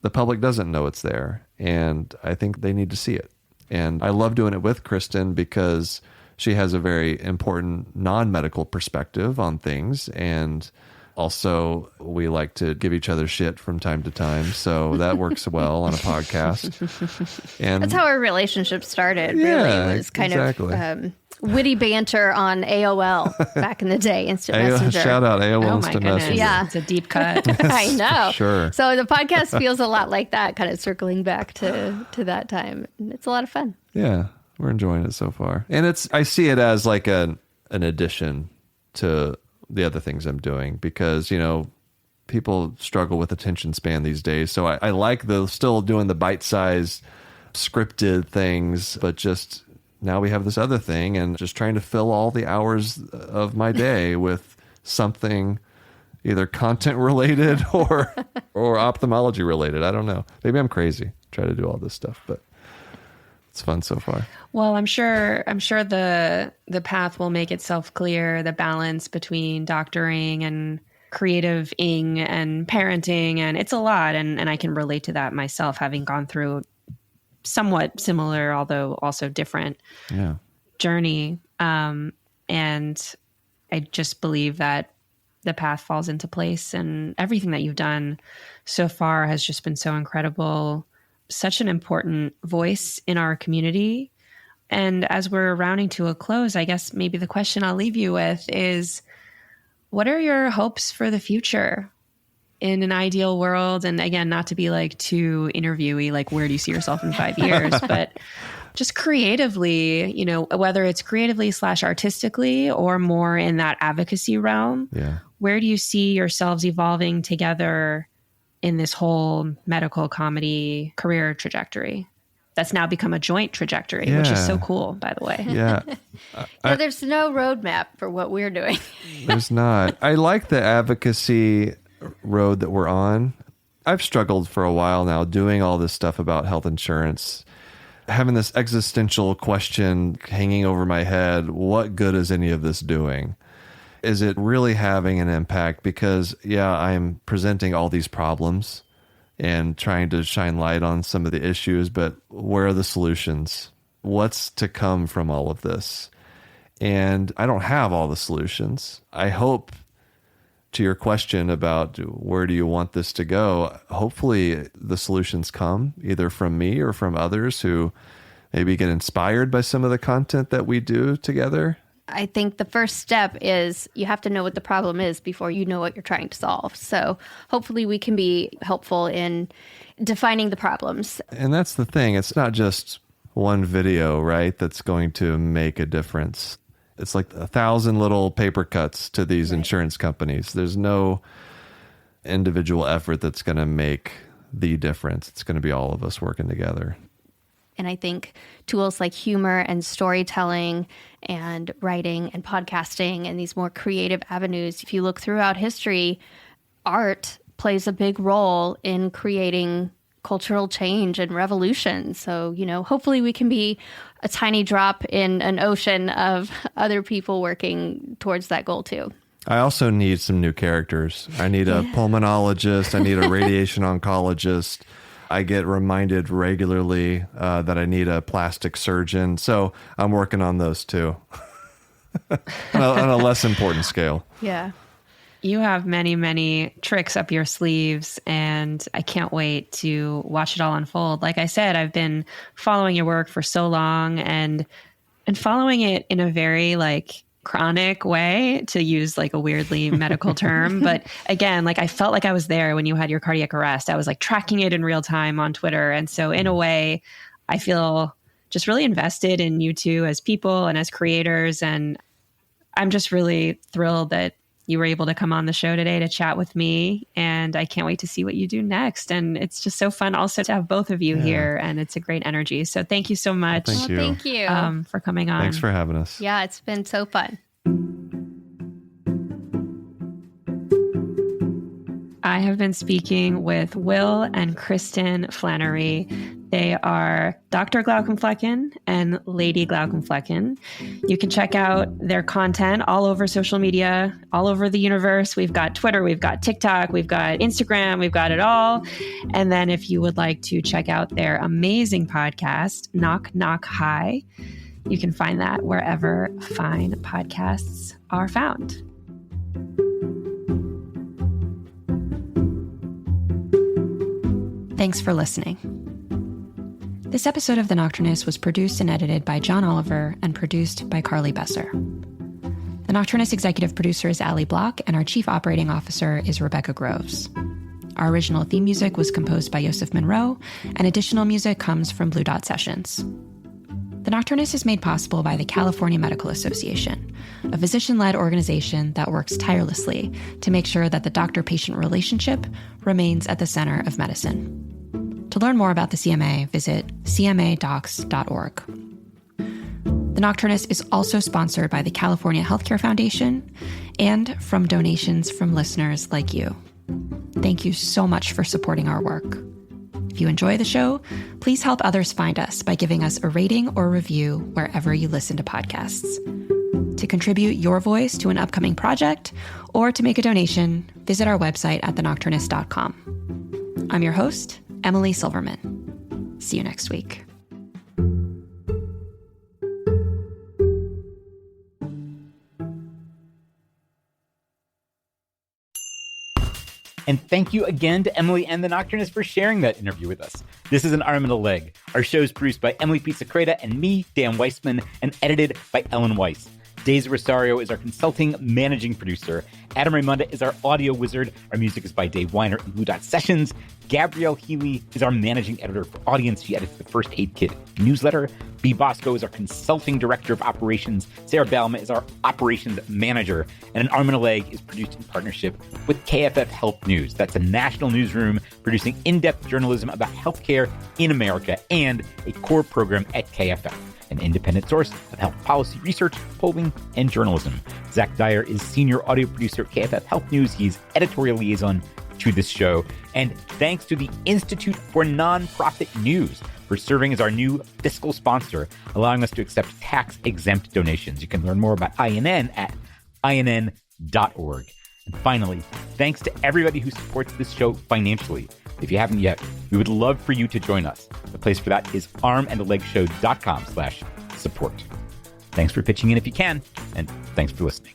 the public doesn't know it's there, and I think they need to see it. And I love doing it with Kristin because she has a very important non-medical perspective on things. And also, we like to give each other shit from time to time. So that works well on a podcast. And that's how our relationship started, yeah, really. It was kind exactly. of witty banter on AOL back in the day, Instant Messenger. Shout out AOL Instant Messenger. Yeah. It's a deep cut. I know. Sure. So the podcast feels a lot like that, kind of circling back to that time. It's a lot of fun. Yeah. We're enjoying it so far. And I see it as like an addition to the other things I'm doing because, people struggle with attention span these days. So I like still doing the bite-sized scripted things, but just now we have this other thing and just trying to fill all the hours of my day with something either content related or ophthalmology related. I don't know. Maybe I'm crazy. Try to do all this stuff, but it's fun so far. Well, I'm sure the path will make itself clear, the balance between doctoring and creative-ing and parenting, and it's a lot, and I can relate to that myself, having gone through somewhat similar, although also different journey. And I just believe that the path falls into place, and everything that you've done so far has just been so incredible. Such an important voice in our community. And as we're rounding to a close, I guess maybe the question I'll leave you with is, what are your hopes for the future in an ideal world? And again, not to be like too interviewy, like where do you see yourself in 5 years, but just creatively, whether it's creatively / artistically or more in that advocacy realm, where do you see yourselves evolving together in this whole medical comedy career trajectory? That's now become a joint trajectory, which is so cool, by the way. Yeah. There's no roadmap for what we're doing. There's not. I like the advocacy road that we're on. I've struggled for a while now doing all this stuff about health insurance, having this existential question hanging over my head. What good is any of this doing? Is it really having an impact? Because, I'm presenting all these problems and trying to shine light on some of the issues, but where are the solutions? What's to come from all of this? And I don't have all the solutions. I hope, to your question about where do you want this to go, hopefully the solutions come either from me or from others who maybe get inspired by some of the content that we do together. I think the first step is you have to know what the problem is before you know what you're trying to solve. So hopefully we can be helpful in defining the problems. And that's the thing. It's not just one video, right, that's going to make a difference. It's like 1,000 little paper cuts to these insurance companies. There's no individual effort that's going to make the difference. It's going to be all of us working together. And I think tools like humor and storytelling and writing and podcasting and these more creative avenues, if you look throughout history, art plays a big role in creating cultural change and revolution. So, hopefully we can be a tiny drop in an ocean of other people working towards that goal too. I also need some new characters. I need a pulmonologist. I need a radiation oncologist. I get reminded regularly that I need a plastic surgeon. So I'm working on those too on a less important scale. Yeah. You have many, many tricks up your sleeves, and I can't wait to watch it all unfold. Like I said, I've been following your work for so long and following it in a very chronic way, to use a weirdly medical term. But again, I felt like I was there when you had your cardiac arrest. I was tracking it in real time on Twitter. And so in a way, I feel just really invested in you two as people and as creators. And I'm just really thrilled that you were able to come on the show today to chat with me, and I can't wait to see what you do next. And it's just so fun also to have both of you here, and it's a great energy. So thank you so much. Well, thank you for coming on. Thanks for having us. Yeah, it's been so fun. I have been speaking with Will and Kristin Flanary. They are Dr. Glaucomflecken and Lady Glaucomflecken. You can check out their content all over social media, all over the universe. We've got Twitter, we've got TikTok, we've got Instagram, we've got it all. And then if you would like to check out their amazing podcast, Knock Knock Hi, you can find that wherever fine podcasts are found. Thanks for listening. This episode of The Nocturnists was produced and edited by John Oliver and produced by Carly Besser. The Nocturnist executive producer is Allie Block, and our chief operating officer is Rebecca Groves. Our original theme music was composed by Joseph Monroe, and additional music comes from Blue Dot Sessions. The Nocturnist is made possible by the California Medical Association, a physician-led organization that works tirelessly to make sure that the doctor-patient relationship remains at the center of medicine. To learn more about the CMA, visit cmadocs.org. The Nocturnist is also sponsored by the California Healthcare Foundation and from donations from listeners like you. Thank you so much for supporting our work. If you enjoy the show, please help others find us by giving us a rating or review wherever you listen to podcasts. To contribute your voice to an upcoming project or to make a donation, visit our website at thenocturnist.com. I'm your host, Emily Silverman. See you next week. And thank you again to Emily and the Nocturnists for sharing that interview with us. This is An Arm and a Leg. Our show is produced by Emily Pizzacreta and me, Dan Weissman, and edited by Ellen Weiss. Daisy Rosario is our consulting managing producer. Adam Raimonda is our audio wizard. Our music is by Dave Weiner and Blue Dot Sessions. Gabrielle Healy is our managing editor for Audience. She edits the First Aid Kit newsletter. B. Bosco is our consulting director of operations. Sarah Balma is our operations manager. And An Arm and a Leg is produced in partnership with KFF Health News. That's a national newsroom producing in-depth journalism about healthcare in America and a core program at KFF, an independent source of health policy research, polling, and journalism. Zach Dyer is senior audio producer at KFF Health News. He's editorial liaison to this show. And thanks to the Institute for Nonprofit News for serving as our new fiscal sponsor, allowing us to accept tax-exempt donations. You can learn more about INN at inn.org. And finally, thanks to everybody who supports this show financially. If you haven't yet, we would love for you to join us. The place for that is armandalegshow.com/support. Thanks for pitching in if you can, and thanks for listening.